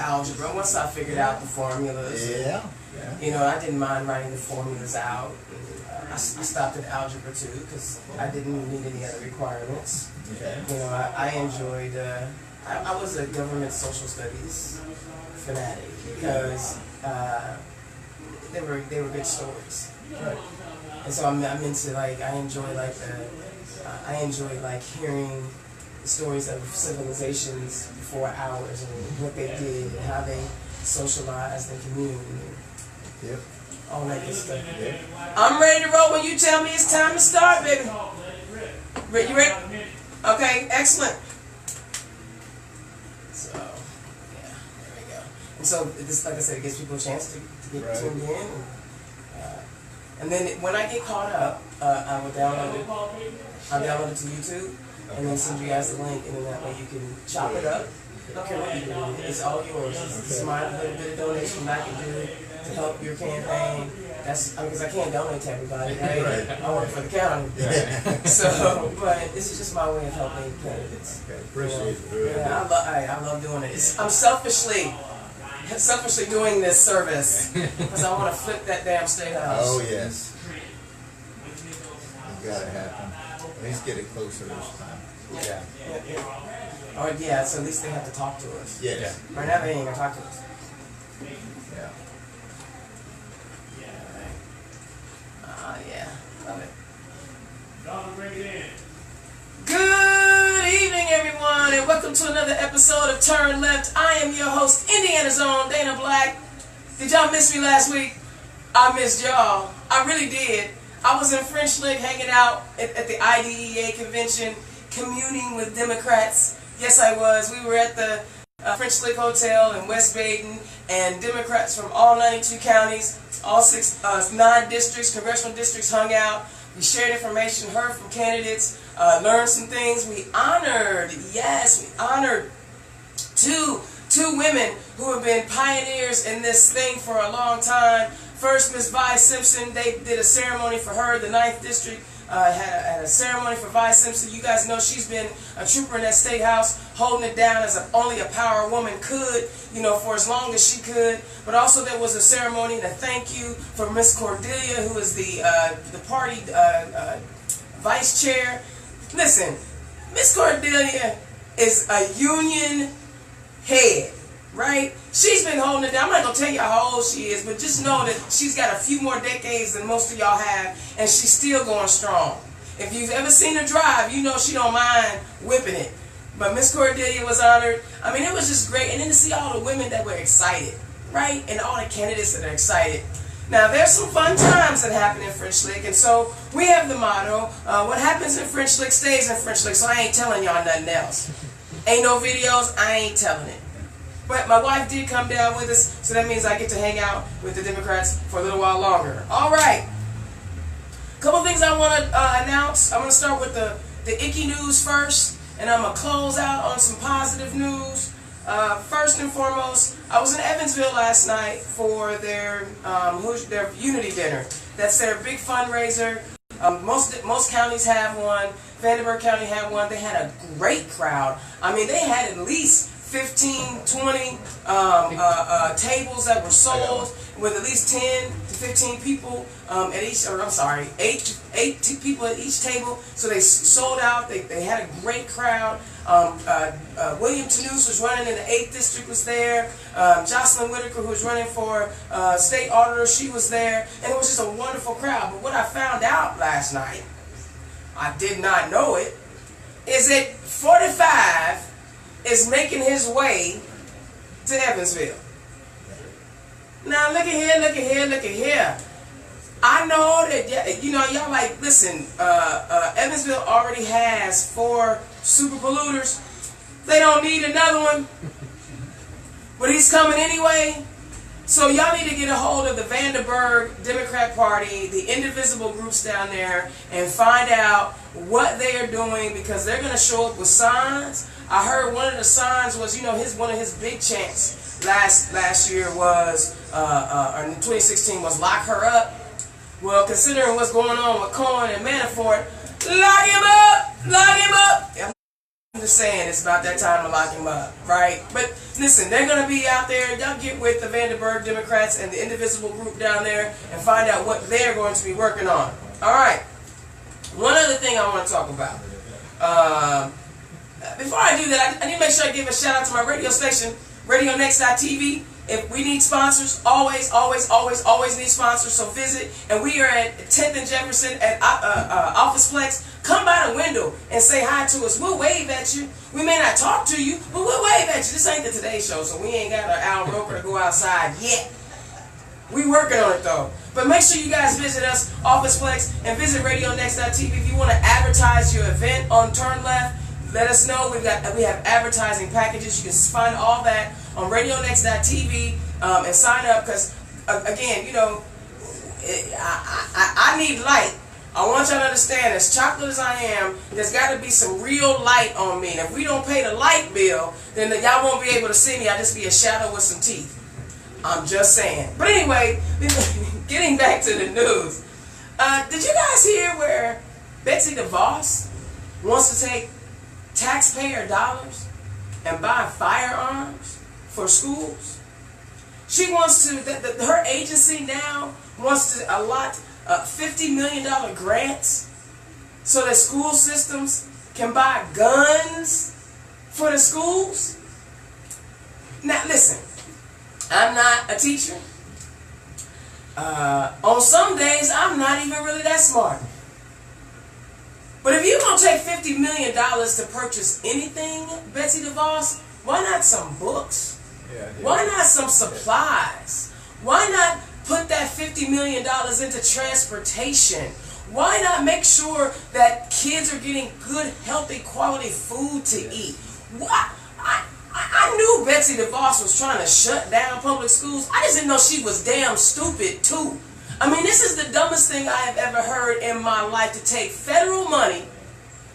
algebra. Once I figured out the formulas, you know, I didn't mind writing the formulas out. I stopped at algebra too because I didn't need any other requirements. Okay. You know, I enjoyed. I was a government social studies fanatic because they were good stories. Right. And so I'm into like I enjoy hearing the stories of civilizations before ours and what they did and how they socialized and communed. Yep. All that good stuff. Yep. I'm ready to roll when you tell me it's time to start, baby. You ready? Okay, excellent. So, yeah, there we go. And so, this, like I said, it gives people a chance to get tuned in. And then when I get caught up, I will download it. I'll download it to YouTube and then send you guys the link, and then that way you can chop it up. I don't care what you do with it. It's all yours. It's my little bit of donation I can do to help your campaign. That's because I can't donate to everybody, right? I work for the county. So, but this is just my way of helping candidates. Okay, appreciate it. Yeah, I love doing it. I'm selfishly doing this service because I want to flip that damn state house. Oh yes, you gotta happen. At least get it closer this time. Yeah. Or yeah, so at least they have to talk to us. Yes. Right now they ain't gonna talk to us. Yeah. Yeah, love it. Bring it in. Good evening, everyone, and welcome to another episode of Turn Left. I am your host, Indiana's own Dana Black. Did y'all miss me last week? I missed y'all. I really did. I was in French Lick hanging out at the IDEA convention, communing with Democrats. Yes, I was. We were at the French Lick Hotel in West Baden, and Democrats from all 92 counties, all 9 districts, congressional districts hung out. We shared information, heard from candidates, learned some things. We honored two women who have been pioneers in this thing for a long time. First, Miss Vi Simpson, they did a ceremony for her. The 9th District had a ceremony for Vi Simpson. You guys know she's been a trooper in that state house, holding it down as only a power woman could, you know, for as long as she could. But also there was a ceremony and a thank you for Miss Cordelia, who is the party vice chair. Listen, Miss Cordelia is a union head, right? She's been holding it down. I'm not going to tell you how old she is, but just know that she's got a few more decades than most of y'all have, and she's still going strong. If you've ever seen her drive, you know she don't mind whipping it. But Miss Cordelia was honored. I mean, it was just great. And then to see all the women that were excited, right? And all the candidates that are excited. Now, there's some fun times that happen in French Lick, and so we have the motto, what happens in French Lick stays in French Lick, so I ain't telling y'all nothing else. Ain't no videos, I ain't telling it. But my wife did come down with us, so that means I get to hang out with the Democrats for a little while longer. All right. A couple things I want to announce. I'm going to start with the icky news first, and I'm going to close out on some positive news. First and foremost, I was in Evansville last night for their Unity Dinner. That's their big fundraiser. Most counties have one. Vandenberg County had one. They had a great crowd. I mean, they had at least 15, 20 tables that were sold with at least 10 to 15 people at each, or I'm sorry, 8 people at each table. So they sold out. They had a great crowd. William Tanous was running in the 8th District, was there. Jocelyn Whitaker, who was running for state auditor, she was there. And it was just a wonderful crowd. But what I found out last night, I did not know it, is that 45 is making his way to Evansville. Now look at here, look at here, look at here. I know that, you know, y'all like, listen, Evansville already has 4 super polluters. They don't need another one. But he's coming anyway. So y'all need to get a hold of the Vandenberg Democrat Party, the indivisible groups down there, and find out what they are doing, because they're going to show up with signs. I heard one of the signs was, you know, one of his big chants last year was, or in 2016 was lock her up. Well, considering what's going on with Cohen and Manafort, lock him up, lock him up. I'm just saying it's about that time to lock him up, right? But listen, they're going to be out there. Y'all get with the Vandenberg Democrats and the Indivisible group down there and find out what they're going to be working on. All right. One other thing I want to talk about. Before I do that, I need to make sure I give a shout out to my radio station, RadioNext.tv. If we need sponsors, always need sponsors. So visit, and we are at 10th and Jefferson at Office Plex. Come by the window and say hi to us. We'll wave at you. We may not talk to you, but we'll wave at you. This ain't the Today Show, so we ain't got an Al Roker to go outside yet. We working on it though. But make sure you guys visit us, Office Plex, and visit RadioNext.tv. If you want to advertise your event on Turn Left, let us know. We have advertising packages. You can find all that on RadioNext.tv and sign up because, again, you know, I need light. I want y'all to understand, as chocolate as I am, there's got to be some real light on me. And if we don't pay the light bill, then y'all won't be able to see me. I'll just be a shadow with some teeth. I'm just saying. But anyway, getting back to the news. Did you guys hear where Betsy DeVos wants to take taxpayer dollars and buy firearms for schools? She wants to, her agency now wants to allot $50 million grants so that school systems can buy guns for the schools. Now listen, I'm not a teacher. On some days, I'm not even really that smart. But if you're going to take $50 million to purchase anything, Betsy DeVos, why not some books? Yeah, why not some supplies? Why not put that $50 million into transportation? Why not make sure that kids are getting good, healthy, quality food to eat? I knew Betsy DeVos was trying to shut down public schools. I just didn't know she was damn stupid too. I mean, this is the dumbest thing I have ever heard in my life, to take federal money,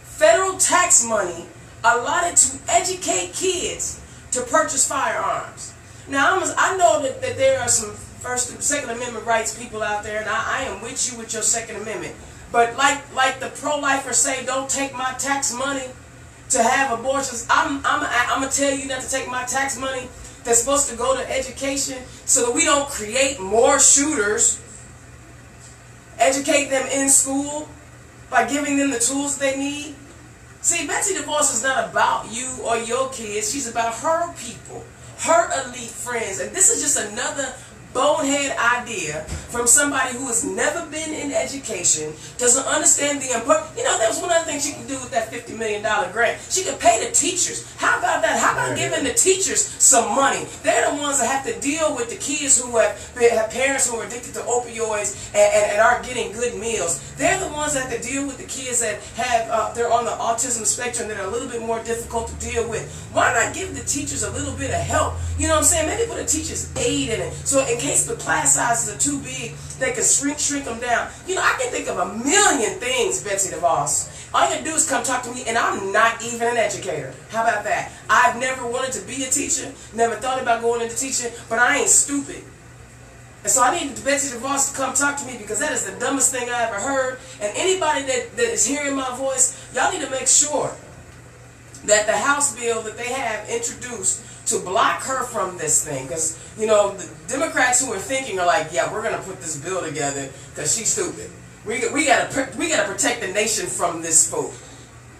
federal tax money, allotted to educate kids to purchase firearms. Now, I know that there are some First and Second Amendment rights people out there, and I am with you with your Second Amendment. But like the pro-lifers say, don't take my tax money to have abortions. I'm going to tell you not to take my tax money that's supposed to go to education so that we don't create more shooters. Educate them in school by giving them the tools they need. See, Betsy DeVos is not about you or your kids. She's about her people, her elite friends. And this is just another bonehead idea from somebody who has never been in education, doesn't understand the importance. You know, there's one other thing she can do with that $50 million grant. She could pay the teachers. How about that? How about giving the teachers some money? They're the ones that have to deal with the kids who have parents who are addicted to opioids and aren't getting good meals. They're the ones that have to deal with the kids that have they're on the autism spectrum that are a little bit more difficult to deal with. Why not give the teachers a little bit of help? You know what I'm saying? Maybe put a teacher's aid in it. So in case the class sizes are too big, they can shrink them down. You know, I can think of a million things, Betsy DeVos. All you gotta do is come talk to me, and I'm not even an educator. How about that? I've never wanted to be a teacher, never thought about going into teaching, but I ain't stupid. And so I need Betsy DeVos to come talk to me, because that is the dumbest thing I ever heard. And anybody that is hearing my voice, y'all need to make sure that the House bill that they have introduced to block her from this thing, because, you know, the Democrats who are thinking are like, yeah, we're going to put this bill together because she's stupid. We gotta protect the nation from this fool,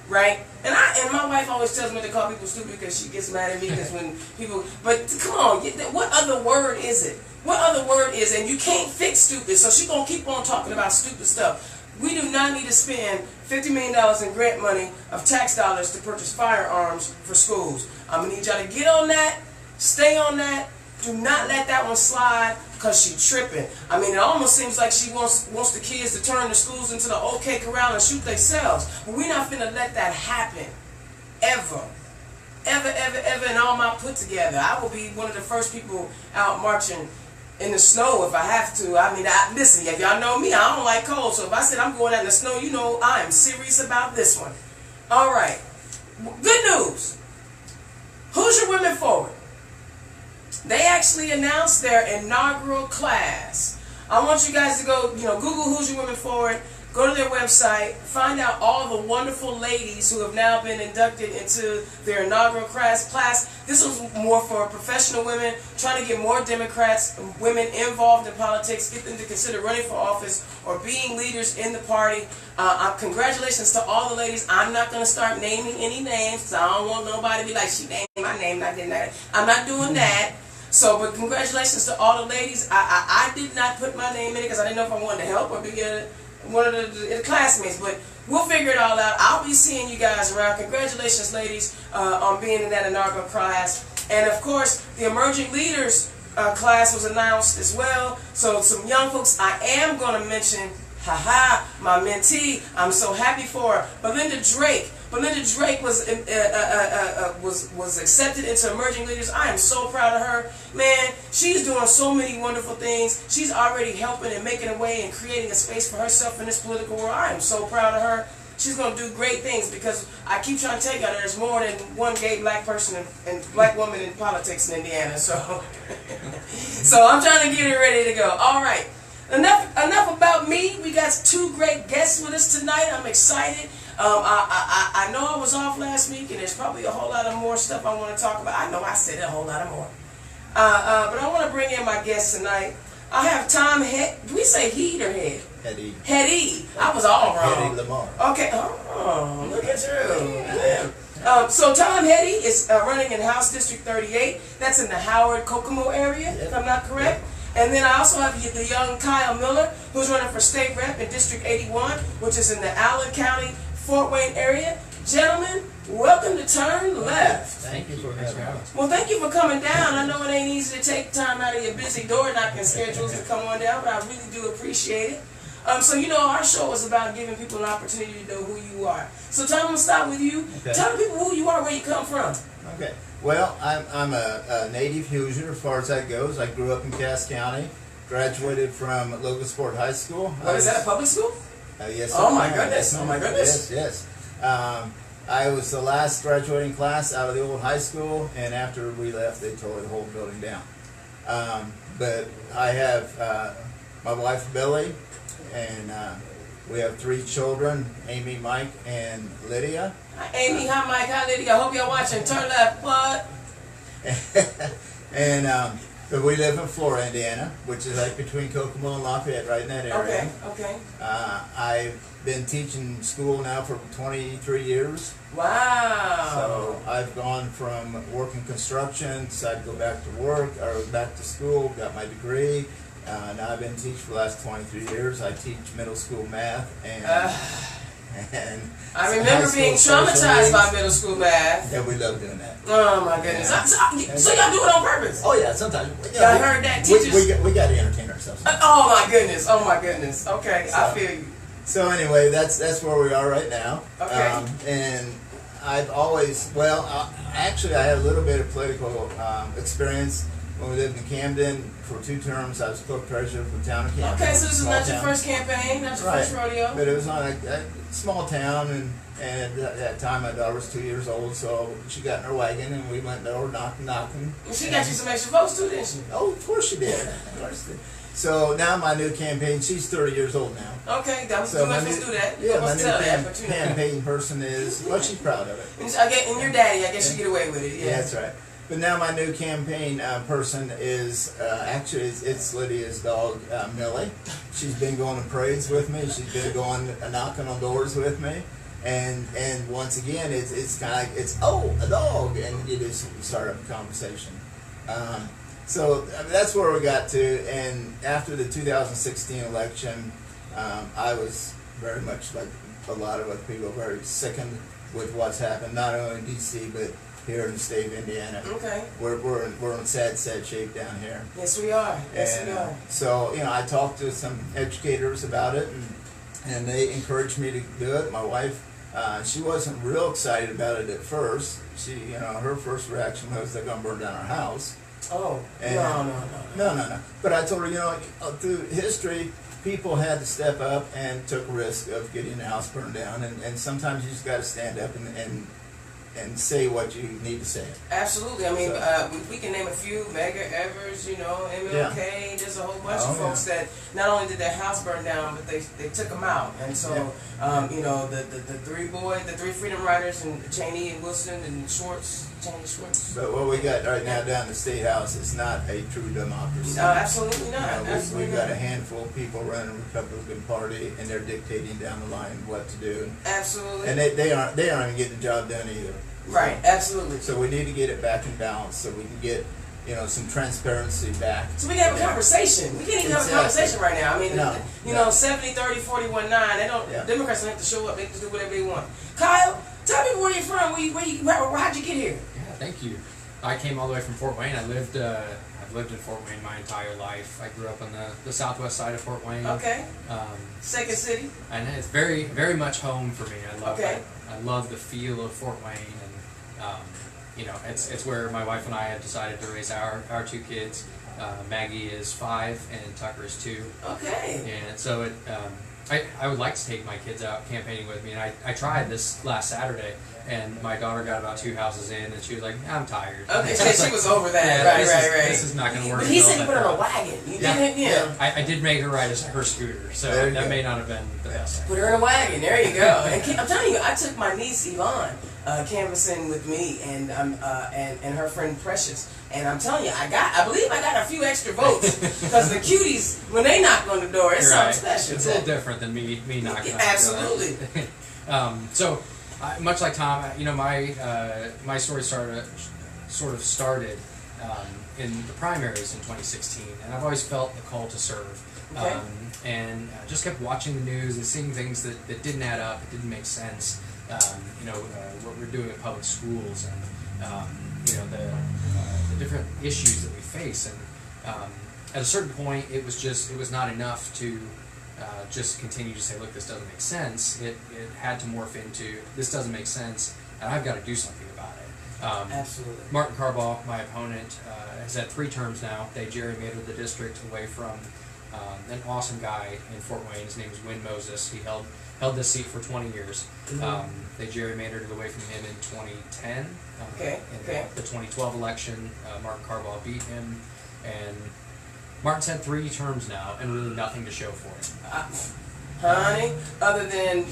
right? And my wife always tells me to call people stupid because she gets mad at me because when people, but come on, what other word is it? What other word is it? And you can't fix stupid, so she's going to keep on talking about stupid stuff. We do not need to spend $50 million in grant money of tax dollars to purchase firearms for schools. I'm going to need y'all to get on that, stay on that. Do not let that one slide, because she tripping. I mean, it almost seems like she wants the kids to turn the schools into the OK Corral and shoot themselves. But we're not finna let that happen. Ever. Ever in all my put together. I will be one of the first people out marching in the snow if I have to. I mean, listen, if y'all know me, I don't like cold. So if I said I'm going out in the snow, you know I am serious about this one. All right. Good news. Hoosier Women Forward. They actually announced their inaugural class. I want you guys to go, Google Hoosier Women Forward. go to their website, find out all the wonderful ladies who have now been inducted into their inaugural class. This was more for professional women, trying to get more Democrats, women involved in politics, get them to consider running for office or being leaders in the party. Congratulations to all the ladies. I'm not going to start naming any names because I don't want nobody to be like, she named my name and I didn't. I'm not doing that. So, but congratulations to all the ladies. I did not put my name in it because I didn't know if I wanted to help or be one of the classmates, but we'll figure it all out. I'll be seeing you guys around. Congratulations, ladies, on being in that inaugural class. And of course, the emerging leaders class was announced as well. So some young folks, I am going to mention, my mentee. I'm so happy for her, Belinda Drake. Belinda Drake was accepted into Emerging Leaders. I am so proud of her. Man, she's doing so many wonderful things. She's already helping and making a way and creating a space for herself in this political world. I am so proud of her. She's going to do great things because I keep trying to tell you there's more than one gay black person and black woman in politics in Indiana. So, so I'm trying to get it ready to go. All right. Enough about me. We got two great guests with us tonight. I'm excited. I know I was off last week, and there's probably a whole lot of more stuff I want to talk about. I know I said a whole lot of more. But I want to bring in my guests tonight. I have Tom Hedde. Do we say Heed or Head? Hedde. Hedde. I was all wrong. Hedde Lamar. Okay. Oh, look at you. Yeah. So Tom Hedde is running in House District 38. That's in the Howard-Kokomo area, if I'm not correct. And then I also have the young Kyle Miller, who's running for state rep in District 81, which is in the Allen County, Fort Wayne area. Gentlemen, welcome to Turn Left. Thank you for having us. Well, thank you for coming down. I know it ain't easy to take time out of your busy door knocking schedules to come on down, but I really do appreciate it. So, you know, our show is about giving people an opportunity to know who you are. So, Tom, I'm going to start with you. Okay. Tell the people who you are, where you come from. Okay. Well, I'm a native Hoosier as far as that goes. I grew up in Cass County, graduated from Logansport High School. What, is that a public school? Yes. Oh, my goodness. Oh, my goodness. Yes. I was the last graduating class out of the old high school, and after we left, they tore the whole building down. But I have my wife, Billy, and we have 3 children, Amy, Mike, and Lydia. Hi, Amy, hi, Mike, hi, Lydia. I hope y'all watching Turn Left, what? And but we live in Flora, Indiana, which is like between Kokomo and Lafayette, right in that area. Okay. I've been teaching school now for 23 years. Wow. So I've gone from working construction, decided to go back to work, or back to school, got my degree. Now I've been teaching for the last 23 years. I teach middle school math and I remember being traumatized by middle school math. Yeah, we love doing that. Oh my goodness! So y'all do it on purpose? Oh yeah, sometimes. I heard that teachers. We got to entertain ourselves. Oh my goodness! Oh my goodness! Okay, so, I feel you. So anyway, that's where we are right now. Okay. And I've always, actually I had a little bit of political experience. When we lived in Camden for 2 terms, I was clerk treasurer for the town of Camden. Okay, so this is not your first campaign, not your first rodeo. But it was on a small town, and at that time my daughter was 2 years old, so she got in her wagon and we went door knocking. And she got you some extra votes too, didn't she? Oh, of course she did. Of course she did. So now my new campaign, she's 30 years old now. Okay, that was supposed to do that. Yeah, my new campaign person is, well, she's proud of it. And your daddy, I guess you get away with it. Yeah, that's right. But now my new campaign person is, actually, it's Lydia's dog, Millie. She's been going to parades with me. She's been going knocking on doors with me. And once again, it's kind of like, a dog. And you just start up a conversation. So that's where we got to. And after the 2016 election, I was very much like a lot of other people, very sickened with what's happened, not only in D.C., but here in the state of Indiana. Okay. We're in sad shape down here. Yes, we are. Yes, we are. So, I talked to some educators about it, and they encouraged me to do it. My wife, she wasn't real excited about it at first. She, her first reaction was they're going to burn down our house. Oh, and no. But I told her, through history, people had to step up and took risk of getting the house burned down, and sometimes you just got to stand up and and say what you need to say. Absolutely. I mean, So- we can name a few: Medgar Evers, MLK. Yeah. There's a whole bunch of Oh, folks that not only did their house burn down, but they took them out. And so, the three Freedom Riders, and Cheney and Wilson and Schwartz, Cheney Schwartz. But what we got right now down in the State House is not a true democracy. No, absolutely not. You know, Absolutely we've got a not. handful of people running the Republican Party, and they're dictating down the line what to do. Absolutely. And they aren't even getting the job done either. Right. Absolutely. So we need to get it back in balance so we can get some transparency back. So we can have a conversation. We can't even have a conversation right now. I mean, No. 70, 30, 41, 9. They don't. Yeah. Democrats don't have to show up. They can just do whatever they want. Kyle, tell me where you're from. How'd you get here? Yeah, thank you. I came all the way from Fort Wayne. I've lived in Fort Wayne my entire life. I grew up on the southwest side of Fort Wayne. Okay. Second city. And it's very, very much home for me. Okay. I love the feel of Fort Wayne, and it's where my wife and I have decided to raise our two kids. Maggie is 5 and Tucker is 2. Okay. And so I would like to take my kids out campaigning with me, and I tried this last Saturday, and my daughter got about 2 houses in, and she was like, "I'm tired." Okay, So she was over that. Yeah, Right. This is not going to work. But he until said you put her on a wagon. You didn't, Yeah, I did make her ride her scooter, so There you that go. may not have been the best. Put her in a wagon. There you go. And I'm telling you, I took my niece Yvonne canvassing with me and her friend Precious, and I'm telling you, I believe I got a few extra votes because the cuties, when they knock on the door, it's You're something right. special. It's a little different than me knocking on the door. Absolutely. So, much like Tom, my story started in the primaries in 2016, and I've always felt the call to serve. Okay. And just kept watching the news and seeing things that didn't add up, it didn't make sense. What we're doing in public schools, and the different issues that we face, and at a certain point, it was not enough to just continue to say, look, this doesn't make sense. It had to morph into, this doesn't make sense, and I've got to do something about it. Absolutely. Martin Carbaugh, my opponent, has had 3 terms now. They gerrymandered the district away from an awesome guy in Fort Wayne. His name is Win Moses. He held this seat for 20 years. They gerrymandered it away from him in 2010. In the 2012 election, Martin Carbaugh beat him, and Martin's had 3 terms now, and really nothing to show for it. Honey, other than,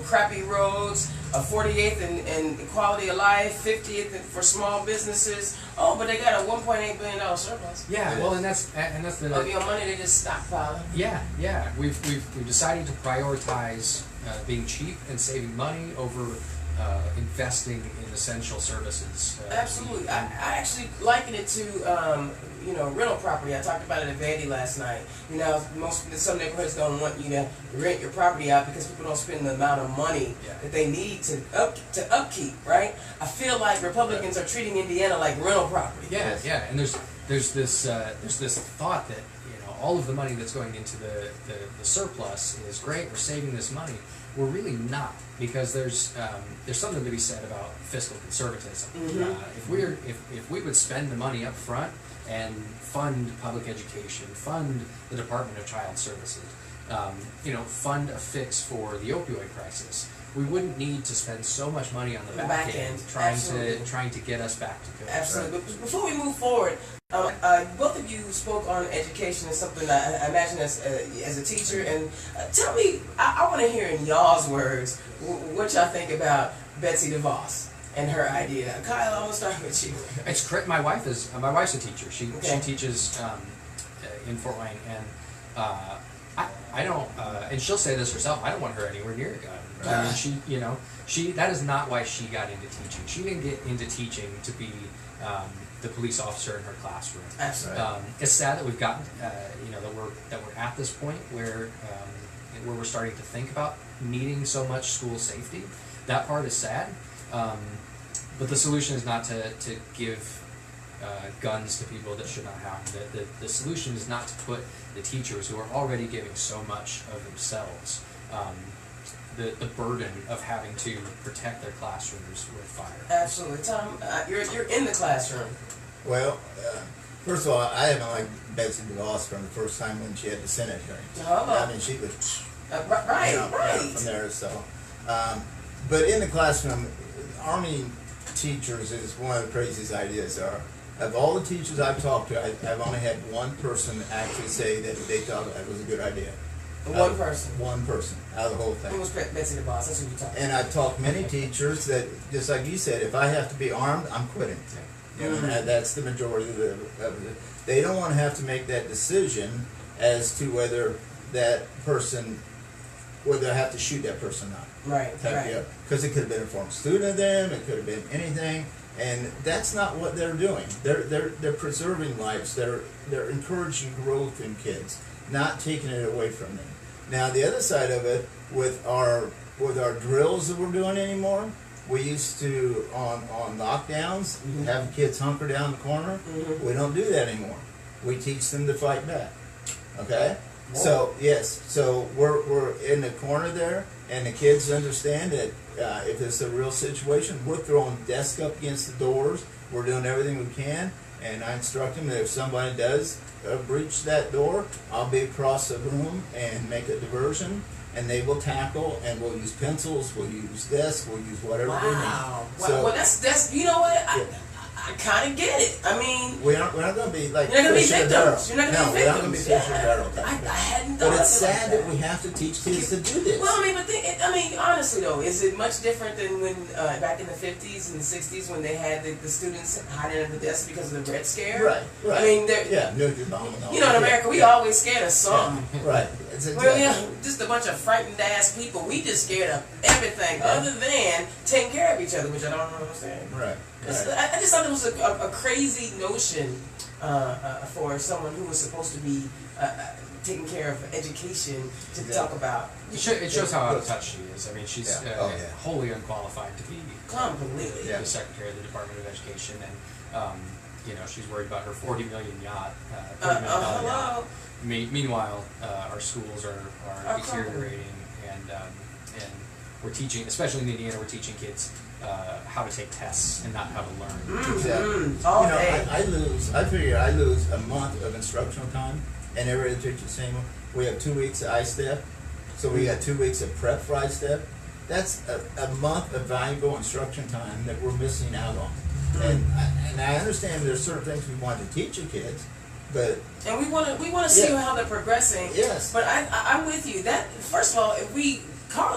crappy roads, a 48th in quality of life, 50th for small businesses. Oh, but they got a $1.8 billion surplus. Yeah, well, and that's the Of your money they just stockpiling. Yeah. We've decided to prioritize being cheap and saving money over investing in essential services. Absolutely. I actually liken it to rental property. I talked about it at Vandy last night. Some neighborhoods don't want you to rent your property out because people don't spend the amount of money that they need to upkeep, right? I feel like Republicans are treating Indiana like rental property. Yeah, and there's this thought that all of the money that's going into the surplus is great. We're saving this money. We're really not, because there's something to be said about fiscal conservatism. If we would spend the money up front and fund public education, fund the Department of Child Services, fund a fix for the opioid crisis, we wouldn't need to spend so much money on the back end trying to get us back to good. Absolutely. But before we move forward, both of you spoke on education as something I imagine as a teacher, and tell me, I want to hear in y'all's words what y'all think about Betsy DeVos and her idea. Kyle, I want to start with you. It's correct. My wife's a teacher. She teaches in Fort Wayne, and I don't, and she'll say this herself, I don't want her anywhere near a gun. I mean, that is not why she got into teaching. She didn't get into teaching to be the police officer in her classroom. Absolutely. It's sad that we've gotten, that we're at this point where we're starting to think about needing so much school safety. That part is sad, but the solution is not to give guns to people that should not have them. The solution is not to put the teachers who are already giving so much of themselves the burden of having to protect their classrooms with fire. Absolutely. Tom, you're in the classroom. Well, first of all, I haven't liked Betsy DeVos from the first time when she had the Senate hearings. I mean, she was right. from there. So, but in the classroom, Army teachers is one of the craziest ideas are. Of all the teachers I've talked to, I've only had one person actually say that they thought that was a good idea. One person. One person out of the whole It thing. was Betsy the boss. That's what you talking. And I've taught many teachers that, just like you said, if I have to be armed, I'm quitting. You know, and that's the majority of the. They don't want to have to make that decision as to whether that person, whether I have to shoot that person or not. Right. Right. Because it could have been a former student of them, it could have been anything, and that's not what they're doing. They're preserving lives. They're encouraging growth in kids, not taking it away from them. Now the other side of it, with our drills that we're doing anymore, we used to on lockdowns have kids hunker down the corner. We don't do that anymore. We teach them to fight back. Okay. Whoa. So yes, so we're in the corner there, and the kids understand that if it's a real situation, we're throwing desks up against the doors. We're doing everything we can, and I instruct them that if somebody does breach that door, I'll be across the room and make a diversion, and they will tackle, and we'll use pencils, we'll use desks, we'll use whatever they need. Wow. So, Well, that's you know what I kind of get it. I mean, we're not going to be like you're not going to be fish in a victims. barrel. You're not going to be No, we're not going to victims. be fish in a barrel. I hadn't thought But it's of it sad like that we have to teach kids to do this. Well, I mean, I mean, honestly though, is it much different than when back in the 50s and the 60s when they had the students hiding under the desk because of the Red Scare? Right. I mean, nuclear bomb and all you know, in that. America, we Yeah. always scared of something. Yeah. Right. It's Well, yeah, just a bunch of frightened ass people. We just scared of everything other than taking care of each other, which I don't understand. Right. I just thought it was a crazy notion for someone who was supposed to be taking care of education to talk about. It shows how out of touch she is. I mean, she's Yeah. wholly unqualified to be Completely. the Secretary of the Department of Education, and you know, she's worried about her $40 million yacht. $40 million yacht. Hello. Meanwhile, our schools are deteriorating, and we're teaching, especially in Indiana, we're teaching kids how to take tests and not how to learn. Exactly. All You know, day. I figure I lose a month of instructional time, and every teacher saying we have 2 weeks of I-STEP, so we got 2 weeks of prep for I-STEP. That's a month of valuable instruction time that we're missing out on. And I understand there's certain things we want to teach the kids, but And we want to see how they're progressing. Yes. But I'm with you. That first of all, if we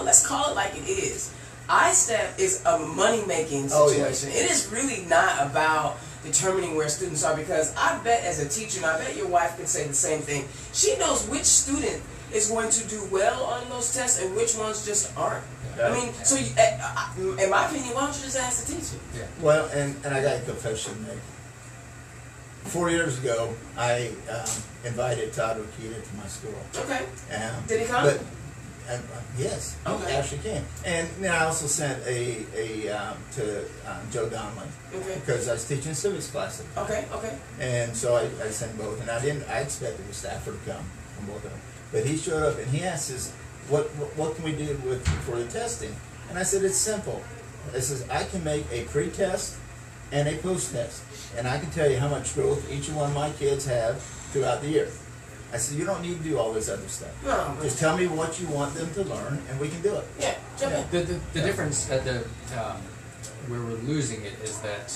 let's call it like it is. I-STEP is a money-making situation. Oh, yeah. It is really not about determining where students are, because I bet as a teacher, and I bet your wife could say the same thing, she knows which student is going to do well on those tests and which ones just aren't. I mean, so in my opinion, why don't you just ask the teacher? Yeah. well, and I got a confession to make. 4 years ago, I invited Todd Rokita to my school. Okay. Did he come? But, yes, Okay. he actually came. And then I also sent to Joe Donnelly Okay. because I was teaching civics class at the time. Okay. Okay. And so I sent both, and I expected the staffer to come from both of them. But he showed up and he asked us, what can we do for the testing? And I said, it's simple. I says, I can make a pre-test and a post-test. And I can tell you how much growth each one of my kids have throughout the year. I said, you don't need to do all this other stuff. No. Just tell me what you want them to learn, and we can do it. Yeah. Jump in. The difference where we're losing it is that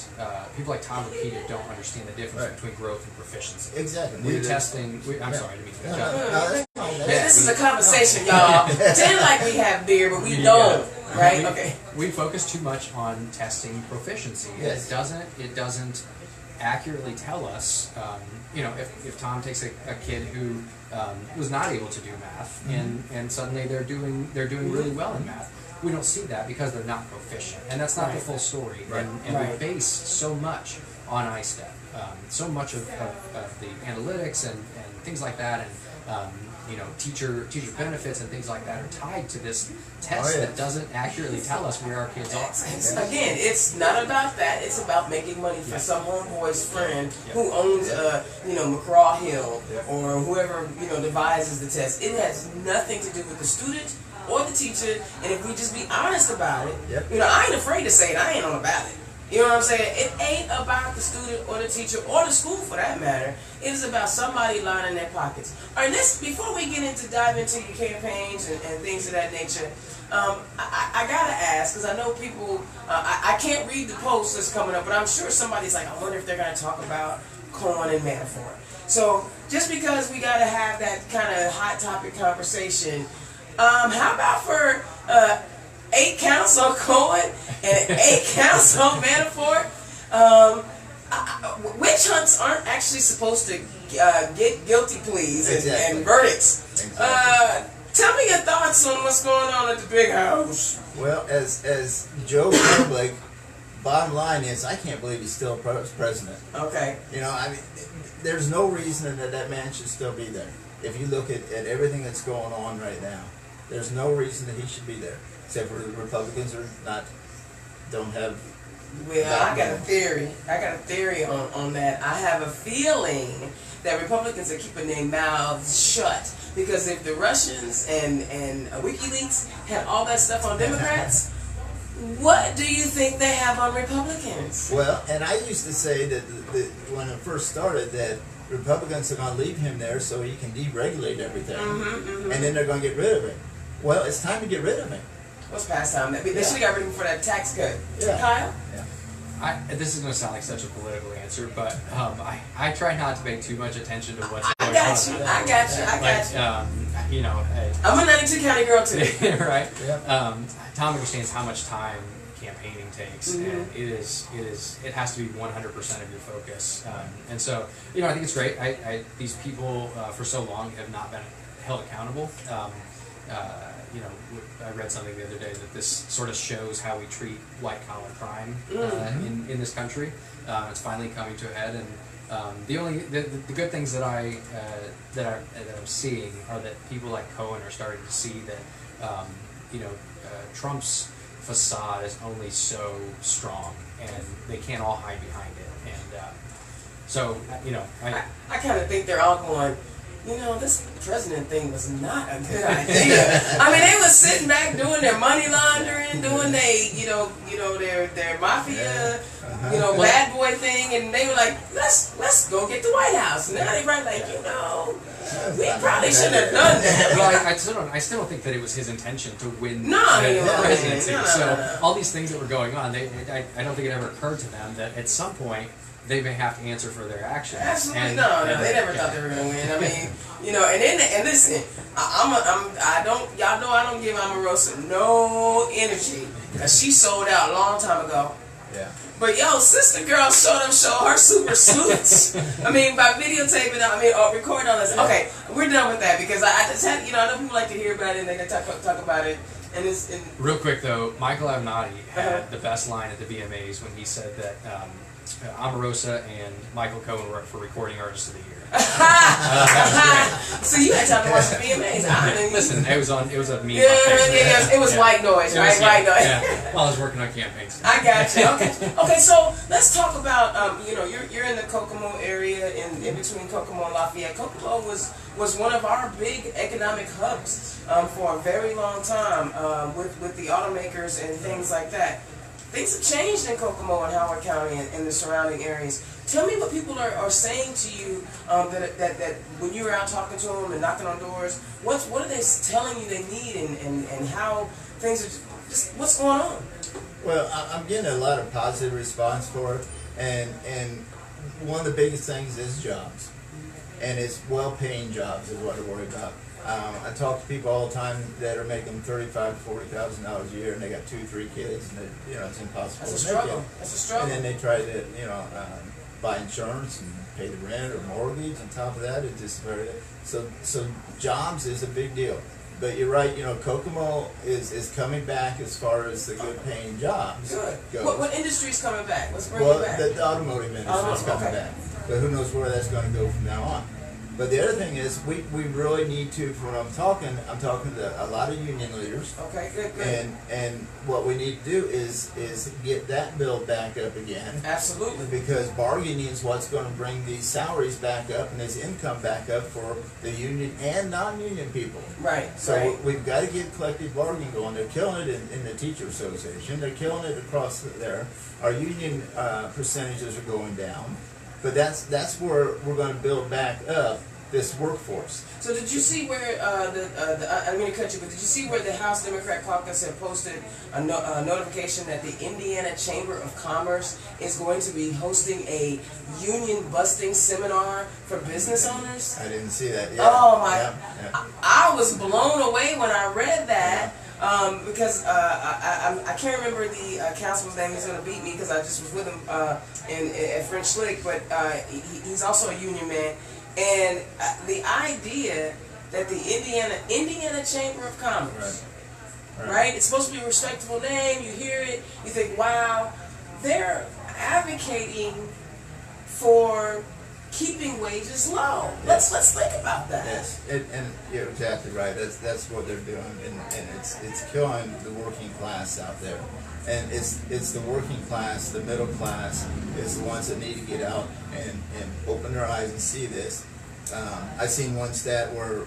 people like Tom Rokita don't understand the difference Right. between growth and proficiency. Exactly. I'm sorry, I didn't mean to cut you off. No, that's fine. This is a conversation, y'all. Pretend like we have beer, but we don't. Right? Okay. We focus too much on testing proficiency. Yes. It doesn't accurately tell us, if Tom takes a kid who was not able to do math and suddenly they're doing really well in math. We don't see that because they're not proficient, and that's not the full story. Right. And Right. we base so much on I-STEP, so much of the analytics and things like that, and teacher benefits and things like that are tied to this test that doesn't accurately tell us where our kids are. Again, it's not about that. It's about making money for some homeboy's friend who owns McGraw Hill or whoever devises the test. It has nothing to do with the student or the teacher. And if we just be honest about it, Yep. I ain't afraid to say it. I ain't on the ballot. You know what I'm saying? It ain't about the student or the teacher or the school for that matter. It is about somebody lining their pockets. All right, before we get into dive into your campaigns and things of that nature, I gotta ask, because I know people, I can't read the post that's coming up, but I'm sure somebody's like, I wonder if they're gonna talk about Cohen and Manafort. So just because we gotta have that kind of hot topic conversation, how about for 8 counts on Cohen and 8 counts on Manafort? Witch hunts aren't actually supposed to get guilty pleas and verdicts. Exactly. Tell me your thoughts on what's going on at the big house. Well, as Joe Public, bottom line is, I can't believe he's still president. Okay. You know, I mean, there's no reason that man should still be there. If you look at everything that's going on right now, there's no reason that he should be there, except for the Republicans don't have. Well, I got a theory. On that. I have a feeling that Republicans are keeping their mouths shut, because if the Russians and WikiLeaks had all that stuff on Democrats, what do you think they have on Republicans? Well, and I used to say that when it first started, that Republicans are going to leave him there so he can deregulate everything, and then they're going to get rid of him. Well, it's time to get rid of him. What's past time? They should have got rid of him for that tax cut. Yeah. Kyle? Yeah. This is going to sound like such a political answer, but I try not to pay too much attention to what's going on. I got you. You know, I'm a 92 County girl too. right? Yep. Tom understands how much time campaigning takes, and it has to be 100% of your focus. And so, you know, I think it's great. These people for so long have not been held accountable. You know, I read something the other day that this sort of shows how we treat white-collar crime in this country. It's finally coming to a head, and the good things that I'm seeing are that people like Cohen are starting to see that you know, Trump's facade is only so strong, and they can't all hide behind it. And so, you know, I kind of think they're all going, you know, this president thing was not a good idea. I mean, they was sitting back doing their money laundering, doing their mafia, bad boy thing, and they were like, let's go get the White House. And now they right like, you know, we probably shouldn't have done that. Well, I still don't think that it was his intention to win the presidency. So all these things that were going on, I don't think it ever occurred to them that at some point they may have to answer for their actions. Absolutely no. They never thought they were going to win. I mean, you know, and listen, I don't give Omarosa no energy, because she sold out a long time ago. Yeah. But yo, sister girl showed her super suits. I mean, by videotaping, recording all this. Okay, we're done with that, because I just had, I know people like to hear about it and they talk about it. And real quick though, Michael Avenatti had the best line at the VMAs when he said that Omarosa and Michael Cohen were up for Recording Artist of the Year. So you had time to watch the VMAs. Listen, it was a meme. It was white noise, right? White noise. Yeah. While I was working on campaigns. I got you. Okay. So let's talk about you're in the Kokomo area, in between Kokomo and Lafayette. Kokomo was one of our big economic hubs for a very long time with the automakers and things like that. Things have changed in Kokomo and Howard County and the surrounding areas. Tell me what people are saying to you that when you were out talking to them and knocking on doors, what are they telling you they need and how things are just what's going on? Well, I'm getting a lot of positive response for it, and one of the biggest things is jobs, and it's well-paying jobs is what I worry about. I talk to people all the time that are making $35,000 to $40,000 a year, and they got 2-3 kids, and it's impossible. That's a struggle. That's a struggle. And then they try to buy insurance and pay the rent or mortgage. On top of that, it's just very so jobs is a big deal. But you're right. Kokomo is coming back as far as the good paying jobs. Good. Goes. What industry is coming back? Let's bring it back. The automotive industry is coming back. But who knows where that's going to go from now on. But the other thing is, we really need to, when I'm talking to a lot of union leaders. Okay, good. And what we need to do is get that bill back up again. Absolutely. Because bargaining is what's going to bring these salaries back up and this income back up for the union and non-union people. Right. So we've got to get collective bargaining going. They're killing it in the teacher association. They're killing it across there. Our union percentages are going down. But that's where we're going to build back up this workforce. So did you see where I didn't mean to cut you, but did you see where the House Democrat Caucus had posted a notification that the Indiana Chamber of Commerce is going to be hosting a union busting seminar for business owners? I didn't see that yet. Oh my! Yeah. I was blown away when I read that. Because I can't remember the councilman's name. He's going to beat me because I just was with him at French Lick, but he's also a union man. And the idea that the Indiana Chamber of Commerce, right? It's supposed to be a respectable name. You hear it, you think, wow, they're advocating for keeping wages low. Let's think about that. Yes, and you're exactly right. That's what they're doing, and it's killing the working class out there. And it's the working class, the middle class, is the ones that need to get out and open their eyes and see this. I seen one stat where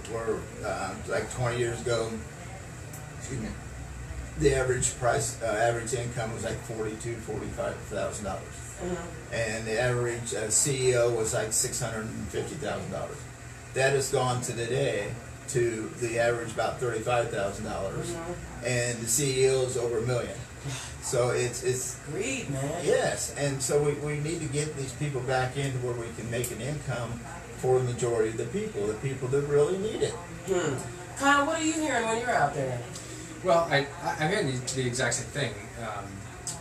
like 20 years ago, excuse me, the average average income was like $45,000. And the average CEO was like $650,000. That has gone to today to the average about $35,000, and the CEO is over $1 million. So it's greed, man. Yes, and so we need to get these people back into where we can make an income for the majority of the people that really need it. Kyle, what are you hearing when you're out there? Well, I'm hearing the exact same thing.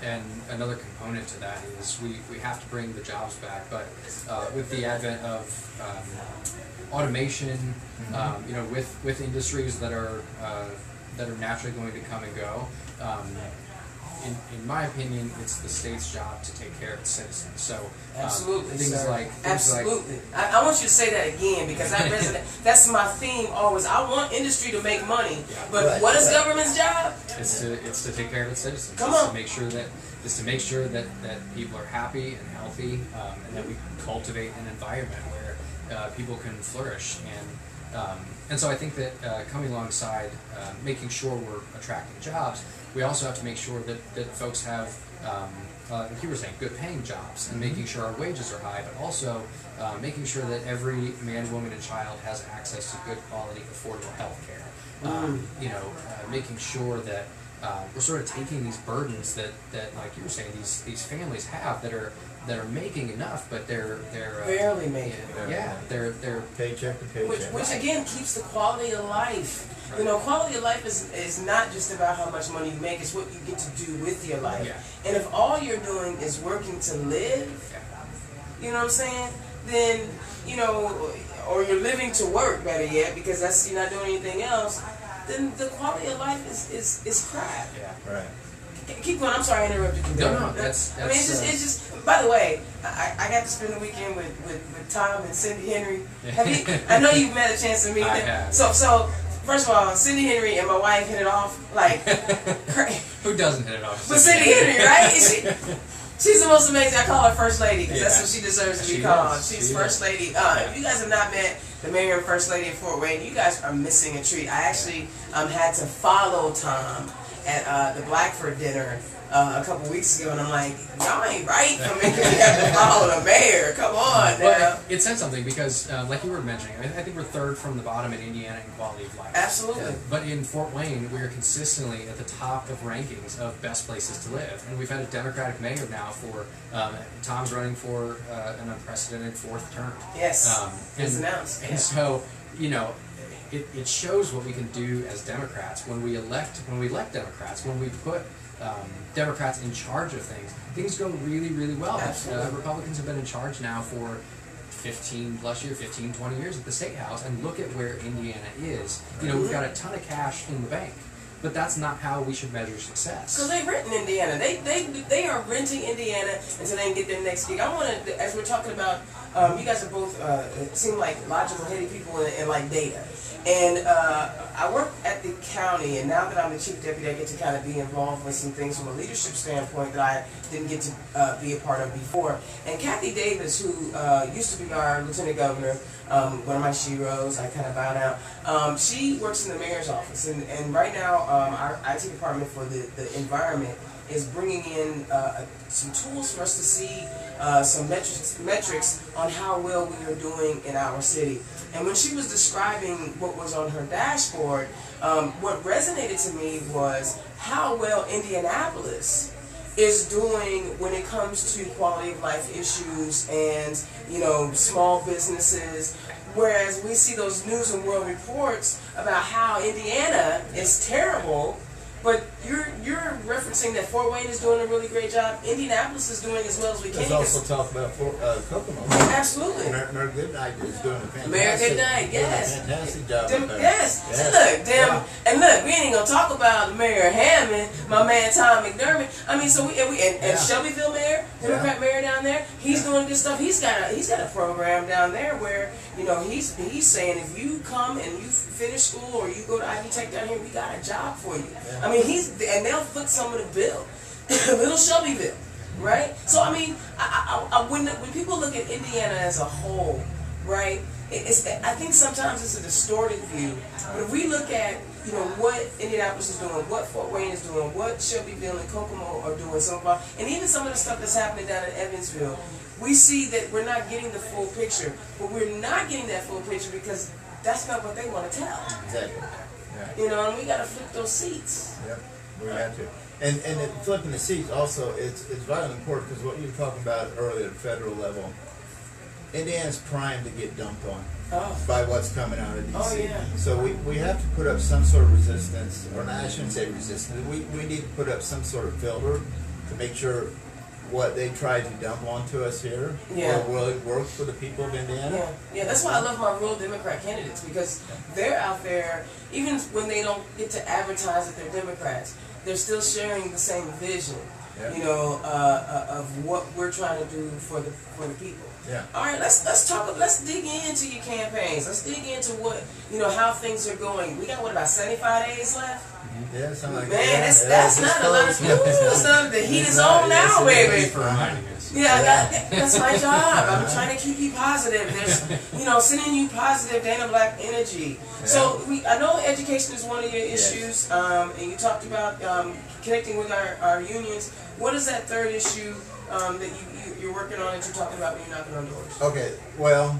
And another component to that is we have to bring the jobs back, but with the advent of automation, with industries that are naturally going to come and go, in my opinion, it's the state's job to take care of its citizens. So absolutely, things sir. like absolutely. I want you to say that again because that resonates. That's my theme always. I want industry to make money, but what is government's job? It's to take care of its citizens. Come on. To make sure that people are happy and healthy, and that we cultivate an environment where people can flourish. And so I think that coming alongside making sure we're attracting jobs, we also have to make sure that folks have, like you were saying, good paying jobs, and making sure our wages are high, but also making sure that every man, woman, and child has access to good quality, affordable health care. Making sure that we're sort of taking these burdens that like you were saying, these families have that are making enough, but they're barely making. They're paycheck to paycheck. Which again keeps the quality of life. Right. You know, quality of life is not just about how much money you make; it's what you get to do with your life. Yeah. And if all you're doing is working to live, you know what I'm saying? Then or you're living to work, better yet, because you're not doing anything else. Then the quality of life is crap. Yeah. Right. Keep going. I'm sorry I interrupted you. No, that's. I mean, it's just. By the way, I got to spend the weekend with Tom and Cindy Henry. Have you? I know you've had a chance to meet them. I have. So first of all, Cindy Henry and my wife hit it off like crazy. Who doesn't hit it off? But Cindy Henry, right? She's the most amazing. I call her First Lady because that's what she deserves to be called. She's First Lady. If you guys have not met the Mayor and First Lady of Fort Wayne, you guys are missing a treat. I actually had to follow Tom at the Blackford dinner a couple weeks ago, and I'm like, y'all ain't right for me because you have to follow the mayor. Come on now. Well, it said something because, like you were mentioning, I think we're third from the bottom in Indiana in quality of life. Absolutely. But in Fort Wayne, we are consistently at the top of rankings of best places to live. And we've had a Democratic mayor now for, Tom's running for an unprecedented fourth term. Yes, it's announced. And so, it shows what we can do as Democrats when we elect Democrats, when we put Democrats in charge of things. Things go really, really well. Republicans have been in charge now for 15, 20 years at the State House, and look at where Indiana is. We've got a ton of cash in the bank. But that's not how we should measure success. Because they rent in Indiana. They are renting Indiana until they can get their next gig. I want to, as we're talking about You guys are both seem like logical, heady people and like data. And I work at the county, and now that I'm the chief deputy, I get to kind of be involved with some things from a leadership standpoint that I didn't get to be a part of before. And Kathy Davis, who used to be our lieutenant governor, one of my sheroes, I kind of bow down. She works in the mayor's office, and right now our IT department for the environment is bringing in some tools for us to see some metrics on how well we are doing in our city. And when she was describing what was on her dashboard, what resonated to me was how well Indianapolis is doing when it comes to quality of life issues and, you know, small businesses. Whereas we see those news and world reports about how Indiana is terrible, but you're referencing that Fort Wayne is doing a really great job. Indianapolis is doing as well as we can. Let's also talk about Kokomo. Absolutely. Mayor Goodnight is doing a fantastic, Mayor Goodnight, yes. Fantastic job. Yes. See, look, and look, we ain't gonna talk about Mayor Hammond, my man Tom McDermott. I mean, so and Shelbyville Mayor, Democrat Mayor down there, he's doing good stuff. He's got a program down there where, you know, he's saying if you come and you finish school or you go to Ivy Tech down here, we got a job for you. Yeah. I mean, and they'll foot some of the bill, little Shelbyville, right? So I mean, when people look at Indiana as a whole, right? I think sometimes it's a distorted view. But if we look at, you know, what Indianapolis is doing, what Fort Wayne is doing, what Shelbyville and Kokomo are doing, and even some of the stuff that's happening down in Evansville, we see that we're not getting the full picture. But we're not getting that full picture because that's not what they want to tell. Exactly. Yeah. You know, and we got to flip those seats. Yep, we have to. And flipping the seats also, it's vitally important because what you were talking about earlier at the federal level, Indiana's primed to get dumped on by what's coming out of D.C. Oh, yeah. So we have to put up some sort of resistance, or I shouldn't say resistance, we need to put up some sort of filter to make sure what they try to dump onto us here will really work for the people of Indiana. Yeah, that's why I love my rural Democrat candidates, because they're out there, even when they don't get to advertise that they're Democrats, they're still sharing the same vision, you know, of what we're trying to do for the people. Yeah. All right, let's dig into your campaigns. Let's dig into what, you know, how things are going. We got about 75 days left. Yeah, something like Man, that. that's not a lot of the heat is on now, baby. For reminding us. Yeah, that's my job. I'm trying to keep you positive. There's, you know, sending you positive Dana Black energy. Yeah. So I know education is one of your issues, and you talked about connecting with our unions. What is that third issue that you're working on that you're talking about when you're knocking on doors? Okay, well,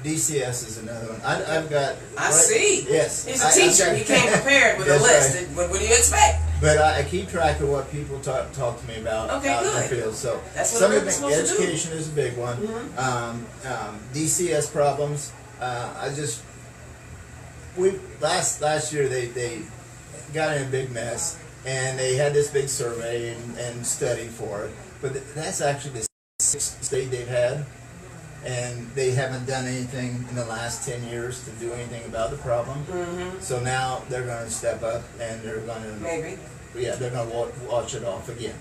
DCS is another one. I've got. I see. Yes. He's a teacher. He came prepared with a list. Right. What do you expect? But I keep track of what people talk to me about out in the field. So that's what some of education is a big one. DCS problems. Last year they got in a big mess, and they had this big survey and study for it. But that's actually the sixth state they've had, and they haven't done anything in the last 10 years to do anything about the problem. So now they're going to step up, and they're going to they're going to watch it off again.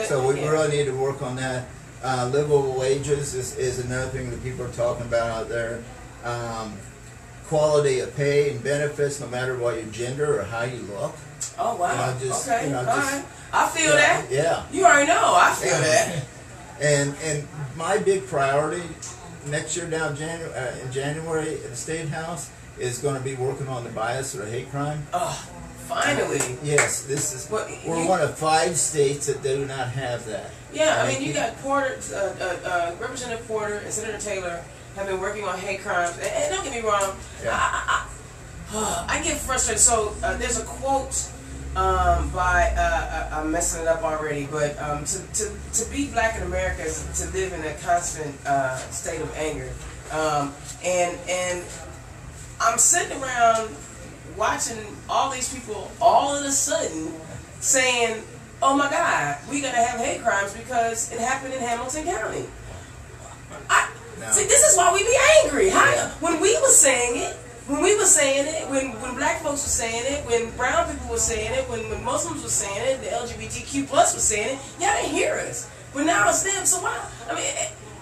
So we really need to work on that. Livable wages is another thing that people are talking about out there. Quality of pay and benefits, no matter what your gender or how you look. Oh wow! Okay, all right. I feel that. Yeah. You already know. I feel that. And my big priority next year down in January at the State House is going to be working on the bias or hate crime. Oh, finally. Yes, this is. We're one of 5 states that do not have that. Yeah, I mean, you got Porter, Representative Porter and Senator Taylor have been working on hate crimes. And don't get me wrong, I get frustrated. So there's a quote by I'm messing it up already, but to be black in America is to live in a constant state of anger. And I'm sitting around watching all these people all of a sudden saying, "Oh my God, we gotta have hate crimes because it happened in Hamilton County." See, this is why we be angry. When we were saying it, when black folks were saying it, when brown people were saying it, when Muslims were saying it, the LGBTQ plus was saying it, y'all didn't hear us. But now it's them. So why? I mean,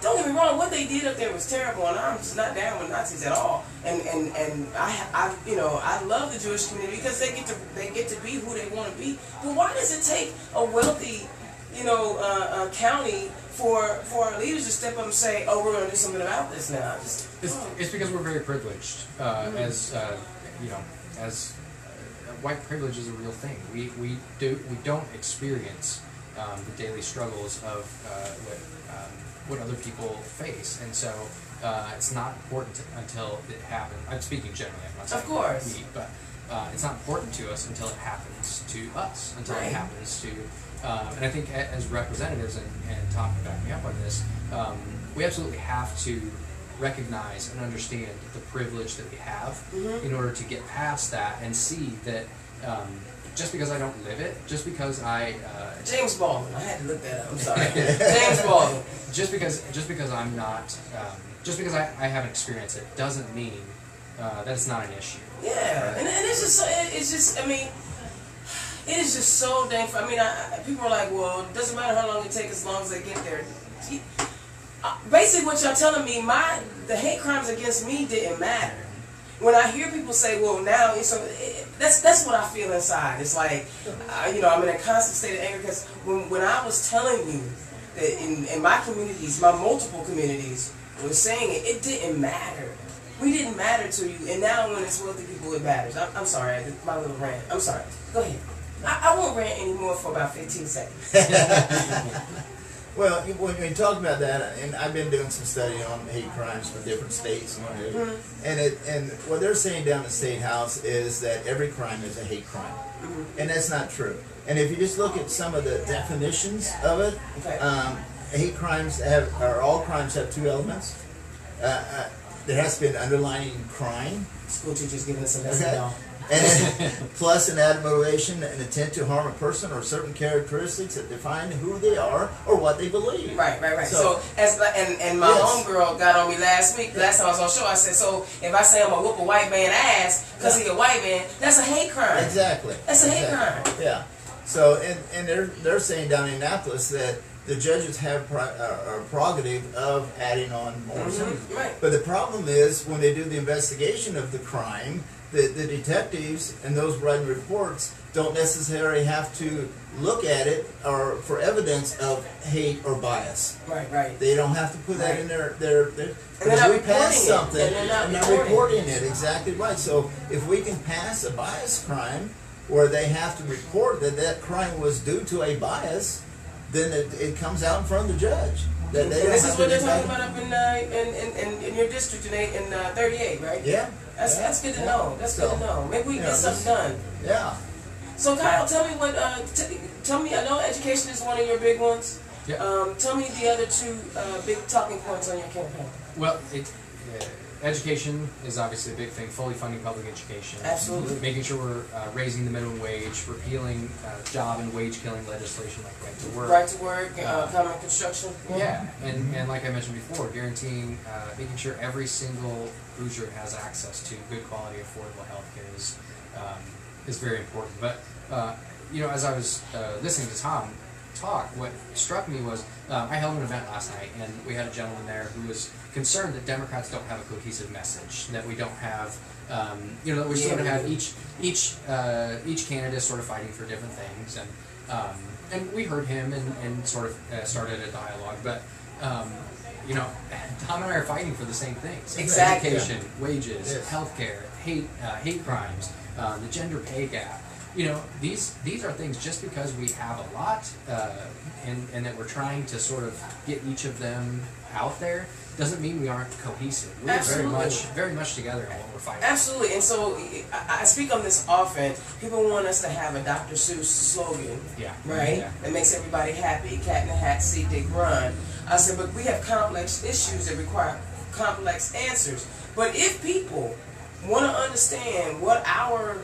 don't get me wrong, what they did up there was terrible, and I'm just not down with Nazis at all. And I love the Jewish community because they get to be who they want to be. But why does it take a wealthy, county for our leaders to step up and say, "Oh, we're going to do something about this now"? It's because we're very privileged, as white privilege is a real thing. We don't experience the daily struggles of what other people face, and so it's not important until it happens. I'm speaking generally. I'm not saying Of course. we, but it's not important to us until it happens to us. Until Right. it happens to, and I think as representatives, and Tom can back me up on this, we absolutely have to recognize and understand the privilege that we have in order to get past that and see that just because I don't live it, just because James Baldwin. I had to look that up. I'm sorry. James Baldwin. just because I'm not, just because I haven't experienced it doesn't mean that it's not an issue. Yeah, and it's just, I mean, it is just so dang. I mean, people are like, well, it doesn't matter how long it takes as long as they get there. Basically, what y'all telling me, the hate crimes against me didn't matter. When I hear people say, well, now, that's what I feel inside. It's like, I'm in a constant state of anger because when I was telling you that in my communities, my multiple communities, was saying it didn't matter. We didn't matter to you, and now when it's wealthy people, it matters. I'm sorry, my little rant. I'm sorry. Go ahead. I won't rant anymore for about 15 seconds. Well, when we talk about that, and I've been doing some study on hate crimes for different states and what have you, and what they're saying down the State House is that every crime is a hate crime, and that's not true. And if you just look at some of the definitions of it, hate crimes all crimes have two elements. There has to be an underlying crime. School teachers giving us a lesson, y'all. And plus an added motivation, an intent to harm a person or certain characteristics that define who they are or what they believe. Right. So and my homegirl got on me last week. Last time I was on the show, I said, so if I say I'm gonna whoop a white man ass because he's a white man, that's a hate crime. Exactly. That's a hate crime. Yeah. So and they're saying down in Annapolis that the judges have a prerogative of adding on more sentences. Right. But the problem is when they do the investigation of the crime, the detectives and those writing reports don't necessarily have to look at it or for evidence of hate or bias. Right. They don't have to put that in their and they're not we pass something and they're not reporting it. Exactly right. So if we can pass a bias crime where they have to report that crime was due to a bias, then it comes out in front of the judge. And this is what they're talking about up in your district in 38, right? Yeah. That's good to know. That's good to know. Maybe we can get something done. Yeah. So Kyle, tell me what. Tell me. I know education is one of your big ones. Yeah. Tell me the other two big talking points on your campaign. Well, education is obviously a big thing. Fully funding public education. Absolutely. Making sure we're raising the minimum wage, repealing job and wage killing legislation like right to work. Right to work, common construction. Yeah, and like I mentioned before, guaranteeing, making sure every single Hoosier has access to good quality, affordable health care is very important. But as I was listening to Tom talk, what struck me was I held an event last night, and we had a gentleman there who was concerned that Democrats don't have a cohesive message, that we don't have, that we sort of have each candidate sort of fighting for different things, and we heard him and sort of started a dialogue, but Tom and I are fighting for the same things: exactly. Education, wages, healthcare, hate crimes, the gender pay gap. These are things, just because we have a lot and that we're trying to sort of get each of them out there, doesn't mean we aren't cohesive. We're very much together in what we're fighting. Absolutely. And so I speak on this often. People want us to have a Dr. Seuss slogan, right? Yeah. That makes everybody happy. Cat in the hat, see Dick run. I said, but we have complex issues that require complex answers. But if people want to understand what our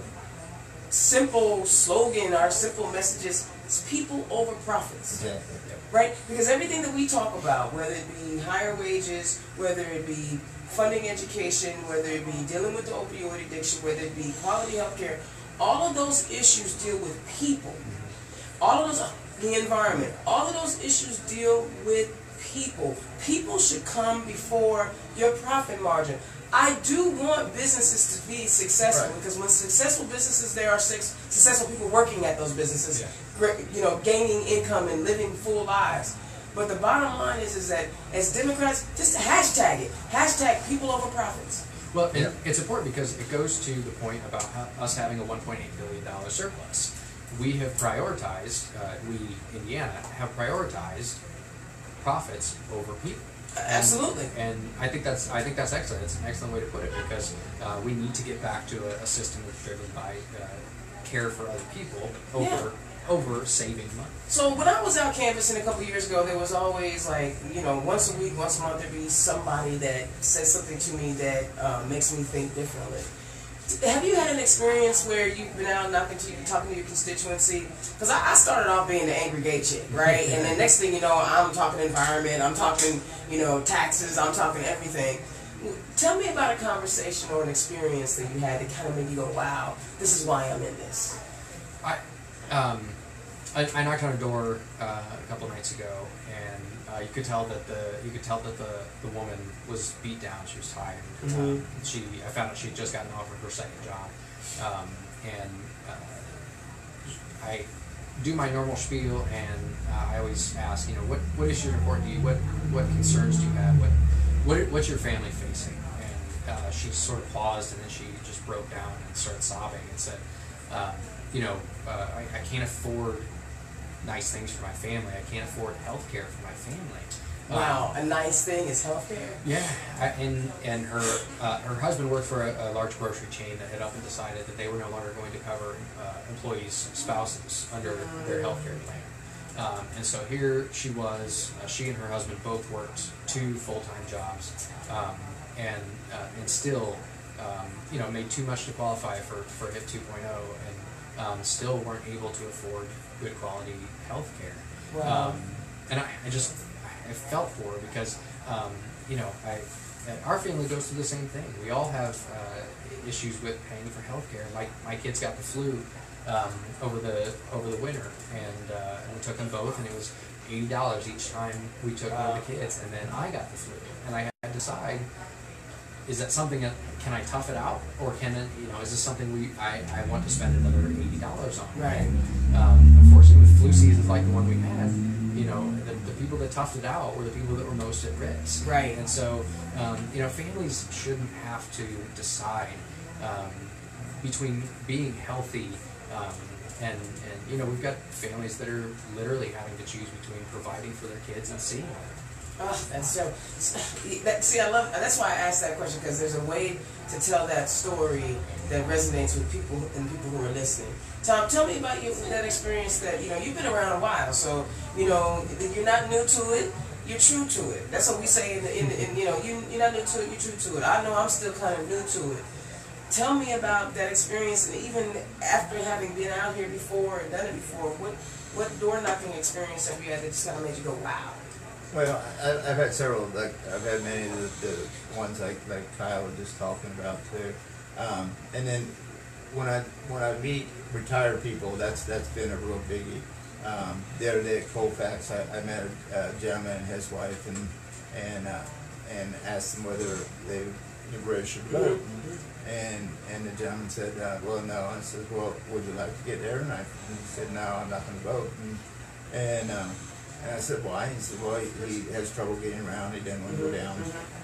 simple slogan, our simple messages, is people over profits. Exactly. Right? Because everything that we talk about, whether it be higher wages, whether it be funding education, whether it be dealing with the opioid addiction, whether it be quality health care, all of those issues deal with people. All of those, the environment, all of those issues deal with people. People should come before your profit margin. I do want businesses to be successful, Right. because when successful businesses, there are successful people working at those businesses, Yeah. gaining income and living full lives. But the bottom line is that as Democrats, just hashtag it. Hashtag people over profits. Well, it's important because it goes to the point about us having a $1.8 billion surplus. We have prioritized, Indiana, have prioritized profits over people. Absolutely. And I think that's excellent. It's an excellent way to put it, because we need to get back to a system that's driven by care for other people over saving money. So when I was out canvassing a couple years ago, there was always like, once a week, once a month, there'd be somebody that says something to me that makes me think differently. Have you had an experience where you've been out talking to your constituency? Because I started off being the angry gay chick, right? And then next thing you know, I'm talking environment, I'm talking, taxes, I'm talking everything. Tell me about a conversation or an experience that you had that kind of made you go, wow, this is why I'm in this. I knocked on a door a couple of nights ago, and you could tell that the woman was beat down. She was tired. I found out she'd just gotten offered her second job, and I do my normal spiel, and I always ask, what issues are important to you? What concerns do you have? What's your family facing? And she sort of paused, and then she just broke down and started sobbing and said, I can't afford nice things for my family. I can't afford health care for my family. Wow, a nice thing is healthcare. Yeah, and her husband worked for a large grocery chain that had up and decided that they were no longer going to cover employees' spouses under their healthcare plan. And so here she was. She and her husband both worked 2 full-time jobs, and still, made too much to qualify for HIP 2.0, and still weren't able to afford good quality health care. Wow. And I felt for her because, our family goes through the same thing. We all have issues with paying for health care. My kids got the flu over the winter, and we took them both, and it was $80 each time we took one of the kids, and then I got the flu, and I had to decide, is that something that, can I tough it out, or is this something I want to spend another $80 on? Right. Unfortunately, with flu seasons like the one we had, the people that toughed it out were the people that were most at risk. Right. And so, families shouldn't have to decide between being healthy and we've got families that are literally having to choose between providing for their kids and seeing them. Oh, that's so. I love. That's why I asked that question, because there's a way to tell that story that resonates with people who are listening. Tom, tell me about that experience. That you've been around a while, so you're not new to it. You're true to it. That's what we say you're not new to it. You're true to it. I know I'm still kind of new to it. Tell me about that experience, and even after having been out here before and done it before, what door knocking experience have you had that just kind of made you go, wow? Well, I've had several. I've had many of the ones like Kyle was just talking about too. And then when I meet retired people, that's been a real biggie. The other day at Colfax, I met a gentleman and his wife, and asked them whether they registered to vote. And the gentleman said, well, no. I said, well, would you like to get there? And he said, no, I'm not going to vote. And I said, why? He said, well, he has trouble getting around. He didn't want to go down.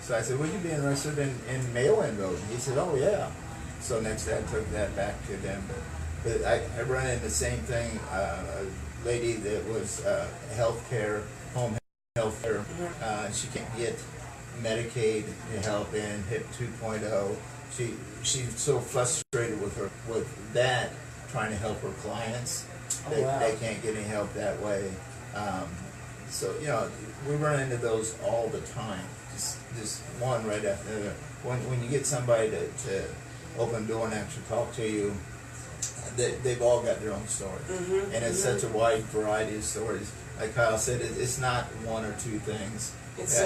So I said, would you be interested in mail-in voting? He said, oh, yeah. So next day I took that back to them. But I run into the same thing. A lady that was home health care, she can't get Medicaid help in HIP 2.0. She's so frustrated with that, trying to help her clients. They can't get any help that way. So we run into those all the time. Just one right after the other. When you get somebody to open the door and actually talk to you, they've all got their own story, and it's such a wide variety of stories. Like Kyle said, it's not one or two things.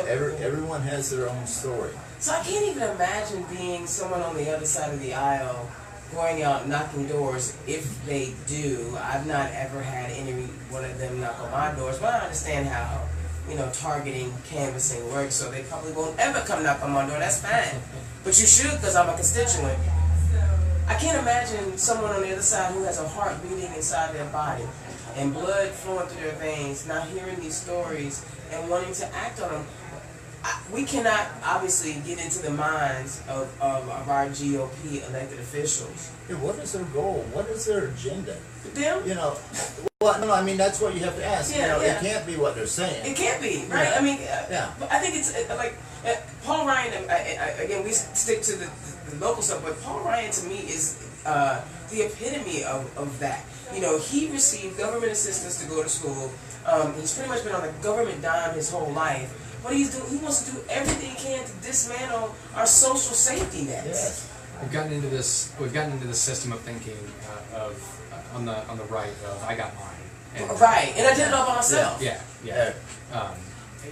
Everyone has their own story. So I can't even imagine being someone on the other side of the aisle, going out knocking doors. If they do, I've not ever had any one of them knock on my doors, but I understand how targeting, canvassing work, so they probably won't ever come knock on my door. That's fine. But you should, because I'm a constituent. I can't imagine someone on the other side who has a heart beating inside their body and blood flowing through their veins, not hearing these stories and wanting to act on them. We cannot obviously get into the minds of our GOP elected officials. Yeah, what is their goal? What is their agenda? Them? Well, no, I mean, that's what you have to ask. Yeah, It can't be what they're saying. It can't be, right? Yeah. I mean, Yeah. I think it's like Paul Ryan. Again, we stick to the local stuff, but Paul Ryan to me is the epitome of that. He received government assistance to go to school. He's pretty much been on a government dime his whole life. What he wants to do everything he can to dismantle our social safety nets. Yes. We've gotten into this system of thinking on the right of I got mine. And, Right, and I did it all by myself. Yeah.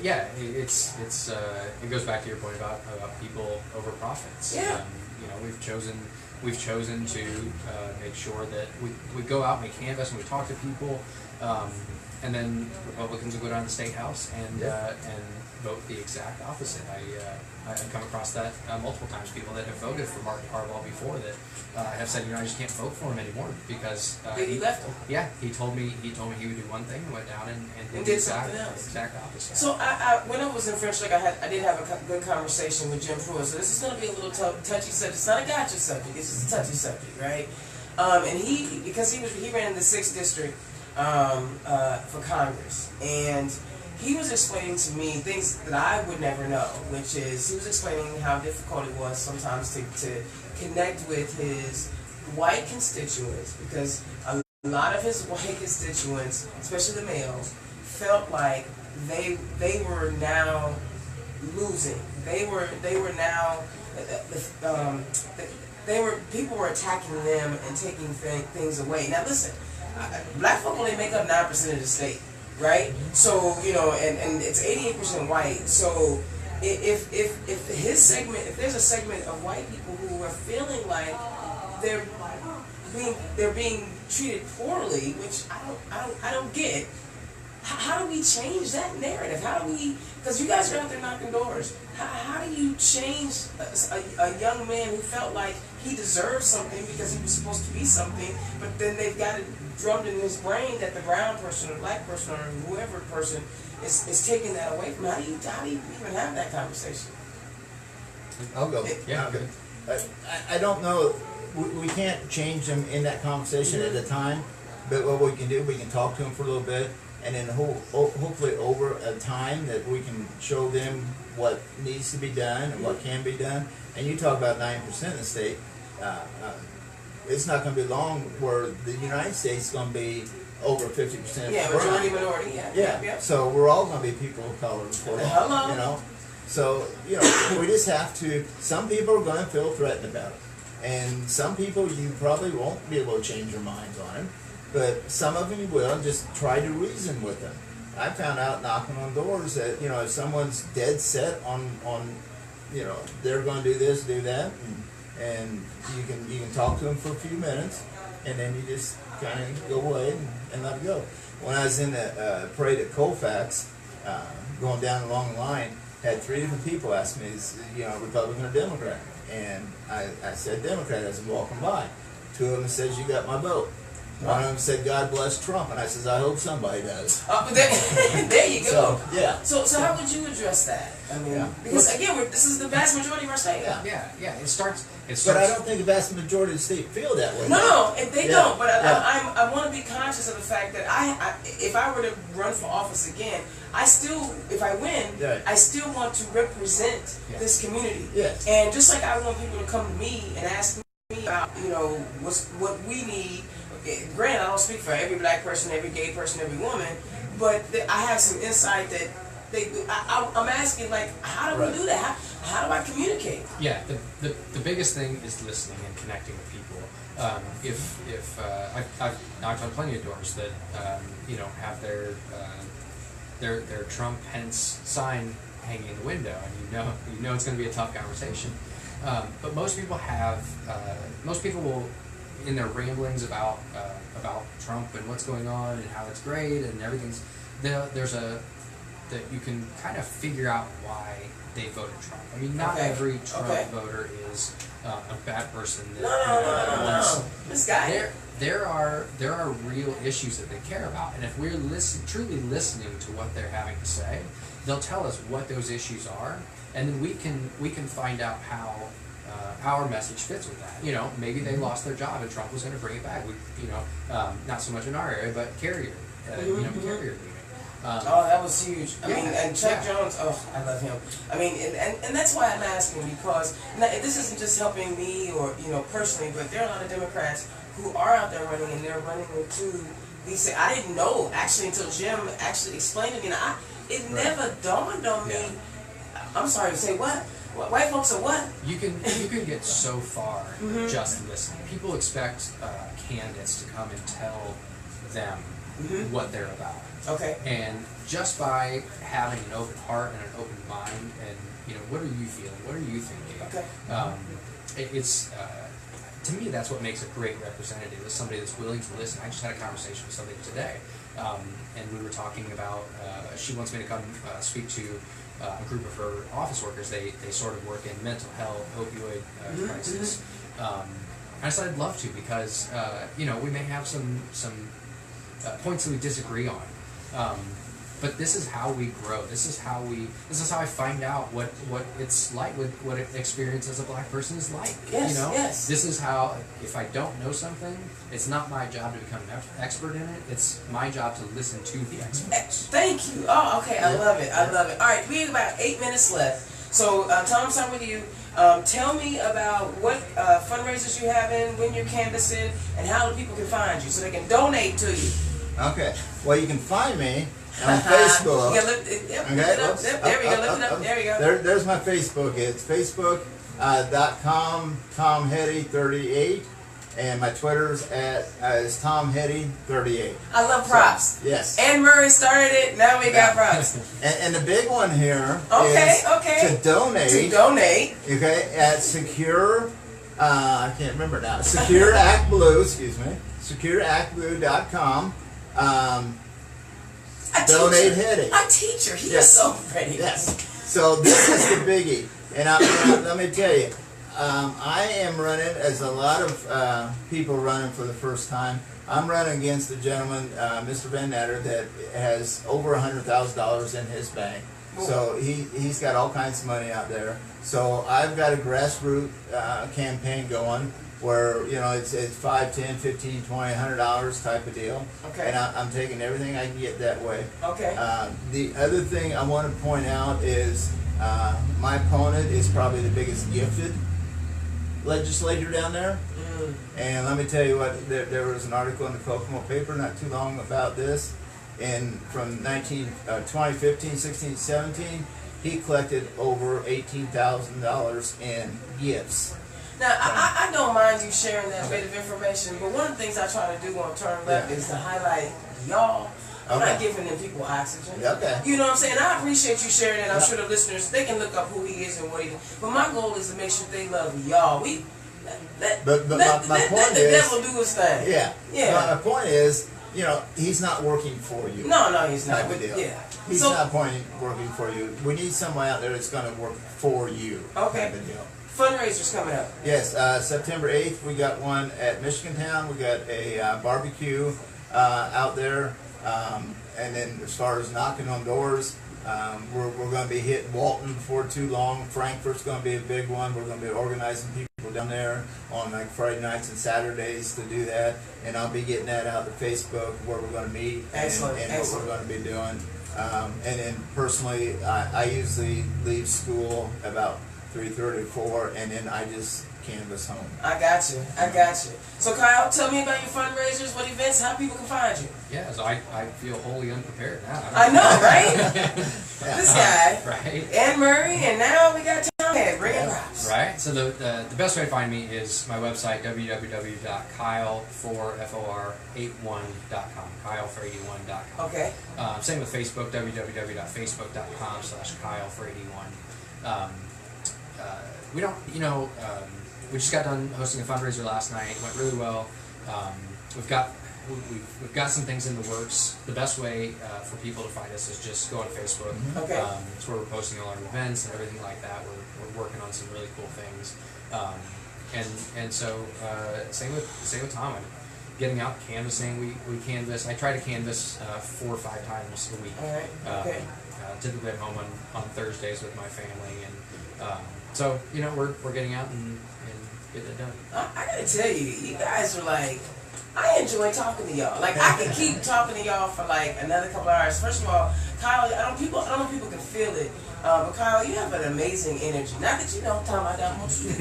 It goes back to your point about people over profits. Yeah. We've chosen to make sure that we go out and we canvass and we talk to people, and then Republicans will go down to the state house and vote the exact opposite. I've come across that multiple times. People that have voted for Martin Harbaugh before that have said, I just can't vote for him anymore because He left him. Yeah, he told me he would do one thing, went down and did did the something else. exact opposite. So when I was in French Lick, I did have a good conversation with Jim Pruitt. So this is going to be a little touchy subject. It's not a gotcha subject. It's just a touchy subject, right? And because he ran in the 6th district for Congress, and he was explaining to me things that I would never know, which is he was explaining how difficult it was sometimes to connect with his white constituents, because a lot of his white constituents, especially the males, felt like they were now losing. People were attacking them and taking things away. Now listen, black folk only make up 9% of the state. Right? So, and it's 88% white. So if there's a segment of white people who are feeling like they're being treated poorly, which I don't get, how do we change that narrative? Because you guys are out there knocking doors. How do you change a young man who felt like he deserved something because he was supposed to be something, but then they've got it drummed in his brain that the brown person or black person or whoever person is taking that away from him? How do you even have that conversation? I'll go. Yeah. Okay. I don't know. We can't change them in that conversation at a time, but what we can do, we can talk to them for a little bit, and then hopefully over a time that we can show them what needs to be done and what can be done. And you talk about 9% of the state. It's not going to be long where the United States is going to be over 50%. Yeah, majority, minority. Yeah. So we're all going to be people of color before long. Hello. So we just have to. Some people are going to feel threatened about it, and some people you probably won't be able to change your minds on it. But some of them you will, and just try to reason with them. I found out knocking on doors that if someone's dead set on they're going to do this, do that, and you can talk to them for a few minutes, and then you just kind of go away and let it go. When I was in the parade at Colfax, going down along the line, had 3 different people ask me, Republican or Democrat, and I said Democrat as I'm walking by. 2 of them says, "You got my vote." One of them said, "God bless Trump," and I says, "I hope somebody does." There you go. So, yeah. So how would you address that? I mean, because again, this is the vast majority of our state. Yeah. It starts. But I don't think the vast majority of the state feel that way. No, they don't. But I want to be conscious of the fact that if I were to run for office again, if I win, I still want to represent this community. Yes. And just like I want people to come to me and ask me about, what we need. Granted, I don't speak for every black person, every gay person, every woman, but I have some insight that I'm asking, like, how do we do that? How do I communicate? Yeah, the biggest thing is listening and connecting with people. I've knocked on plenty of doors that have their Trump Pence sign hanging in the window, and you know it's going to be a tough conversation. But most people will, in their ramblings about Trump and what's going on and how it's great and everything's there's a that you can kind of figure out why they voted Trump. I mean, not every Trump voter is a bad person. That, No. This guy. There are real issues that they care about, and if we're truly listening to what they're having to say, they'll tell us what those issues are, and then we can find out how our message fits with that. You know, maybe they lost their job and Trump was going to bring it back. Not so much in our area, but carrier, carrier leaving. That was huge. I mean, and Chuck Yeah. Jones, I love him. I mean, and that's why I'm asking, because this isn't just helping me or, personally, but there are a lot of Democrats who are out there running, and they're running into these. I didn't know, actually, until Jim actually explained to me. It never dawned on me. I'm sorry, say what? White folks are what? You can get so far just listening. People expect candidates to come and tell them what they're about. Okay. And just by having an open heart and an open mind, and what are you feeling? What are you thinking? Okay. It's to me, that's what makes a great representative, is somebody that's willing to listen. I just had a conversation with somebody today, and we were talking about, she wants me to come speak to a group of her office workers. They sort of work in mental health, opioid crisis. And I said I'd love to, because we may have some points that we disagree on. But this is how we grow. This is how I find out what it's like, what an experience as a black person is like. Yes, yes. This is how, if I don't know something, it's not my job to become an expert in it. It's my job to listen to the experts. Thank you. Oh, okay. I love it. I love it. All right, we have about 8 minutes left. So, Tom, start with you. Tell me about what fundraisers you have in, when you're canvassing, and how the people can find you so they can donate to you. Okay. Well, you can find me on Facebook. You lift it up. There we go. Lift it up. There we go. There's my Facebook. It's facebook.com Tom Hedde 38, and my Twitter's is Tom Hedde 38. I love props. So, yes. Anne Murray started it. Now we got props. And the big one here is to donate. To donate. Okay, at Secure. I can't remember now. Secure Act Blue. Excuse me. SecureActBlue.com. Donate Hedde. A teacher. He is so pretty. Yes. So this is the biggie. And let me tell you, I am running, as a lot of people running for the first time. I'm running against a gentleman, Mr. Van Natter, that has over $100,000 in his bank. So he's got all kinds of money out there. So I've got a grassroots campaign going, where it's $5, $10, $15, $20, $100 type of deal. Okay. And I'm taking everything I can get that way. Okay. The other thing I want to point out is my opponent is probably the biggest gifted legislator down there. And let me tell you what, there was an article in the Kokomo paper not too long about this. And from 2015, 16, 17, he collected over $18,000 in gifts. Now, I don't mind you sharing that bit of information, but one of the things I try to do on Turn Left is to highlight y'all. I'm not giving them people oxygen. Okay. You know what I'm saying? I appreciate you sharing it. I'm sure the listeners, they can look up who he is and what he is. But my goal is to make sure they love y'all. Let the devil do his thing. Yeah. Yeah. My point is, he's not working for you. No, he's not. Type of deal. Yeah. He's not working for you. We need someone out there that's going to work for you. Okay. Type of deal. Fundraisers coming up. Yes, September 8th, we got one at Michigan Town. We got a barbecue out there. And then as far as knocking on doors, we're going to be hitting Walton before too long. Frankfurt's going to be a big one. We're going to be organizing people down there on like Friday nights and Saturdays to do that. And I'll be getting that out to Facebook where we're going to meet and what we're going to be doing. And then personally, I usually leave school about 3:30 or 4, and then I just canvas home. I got you. So Kyle, tell me about your fundraisers, what events, how people can find you. Yeah, so I feel wholly unprepared now. I know, right? This guy, right? Anne Murray, and now we got Tom Hedde bringing props. Right. So the best way to find me is my website, www.kyle81.com. Kyle81.com. Okay. Same with Facebook, www.facebook.com/Kyle81. We don't, we just got done hosting a fundraiser last night. It went really well. We've got we've got some things in the works. The best way for people to find us is just go on Facebook. Okay. It's where we're posting all our events and everything like that. We're working on some really cool things. And so same with Tom. I'm getting out canvassing. We canvass. I try to canvass 4 or 5 times a week. All right. Okay. Typically at home on Thursdays with my family, and so we're getting out and getting it done. I gotta tell you, you guys are like, I enjoy talking to y'all. Like I can keep talking to y'all for like another couple hours. First of all, Kyle, I don't know if people can feel it, but Kyle, you have an amazing energy. Not that you know, Tom, I got much to do,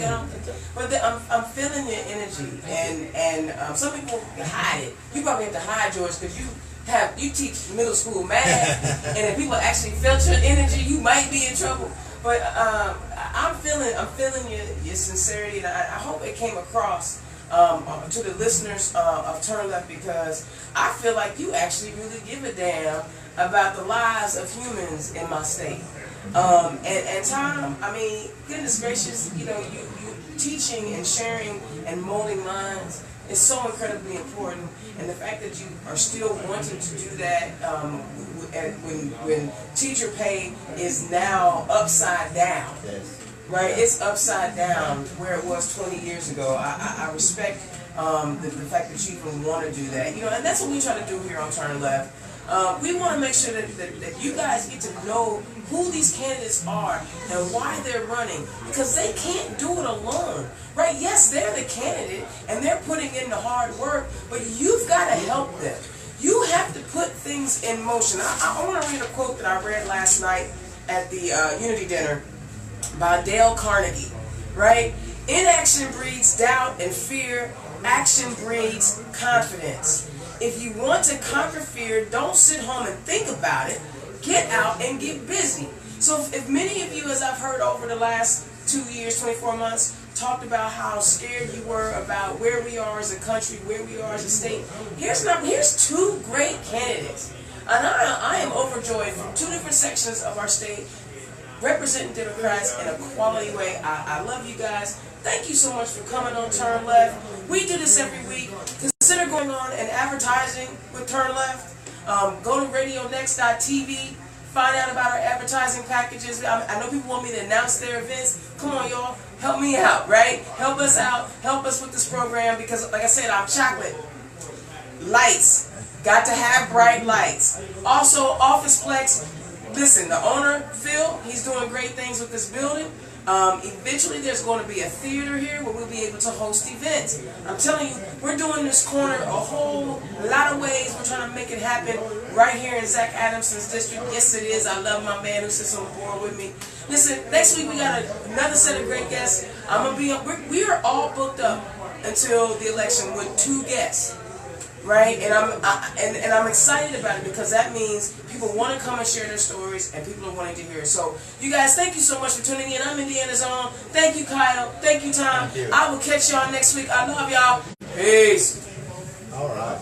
but I'm feeling your energy, and some people hide it. You probably have to hide yours because you teach middle school math, and if people actually felt your energy, you might be in trouble. But I'm feeling your sincerity, and I hope it came across to the listeners of Turn Left, because I feel like you actually really give a damn about the lives of humans in my state. And Tom, I mean, goodness gracious, you teaching and sharing and molding minds is so incredibly important, and the fact that you are still wanting to do that when teacher pay is now upside down. Yes. Right, it's upside down where it was 20 years ago. I respect the fact that you even want to do that. And that's what we try to do here on Turn Left. We want to make sure that you guys get to know who these candidates are and why they're running, because they can't do it alone. Right? Yes, they're the candidate and they're putting in the hard work, but you've got to help them. You have to put things in motion. I want to read a quote that I read last night at the Unity Dinner by Dale Carnegie, right? Inaction breeds doubt and fear. Action breeds confidence. If you want to conquer fear, don't sit home and think about it. Get out and get busy. So if many of you, as I've heard over the last 2 years, 24 months, talked about how scared you were about where we are as a country, where we are as a state, here's 2 great candidates. And I am overjoyed from 2 different sections of our state, representing Democrats in a quality way. I love you guys. Thank you so much for coming on Turn Left. We do this every week. Consider going on and advertising with Turn Left. Go to radionext.tv. Find out about our advertising packages. I know people want me to announce their events. Come on, y'all. Help me out, right? Help us out. Help us with this program, because, like I said, I'm chocolate. Lights. Got to have bright lights. Also, Officeplex. Listen, the owner, Phil, he's doing great things with this building. Eventually there's going to be a theater here where we'll be able to host events. I'm telling you, we're doing this corner a whole lot of ways. We're trying to make it happen right here in Zach Adamson's district. Yes, it is. I love my man who sits on the board with me. Listen, next week we got another set of great guests. We are all booked up until the election with 2 guests. Right, and I'm excited about it, because that means people want to come and share their stories, and people are wanting to hear it. So, you guys, thank you so much for tuning in. I'm Indiana's Own. Thank you, Kyle. Thank you, Tom. Thank you. I will catch y'all next week. I love y'all. Peace. All right.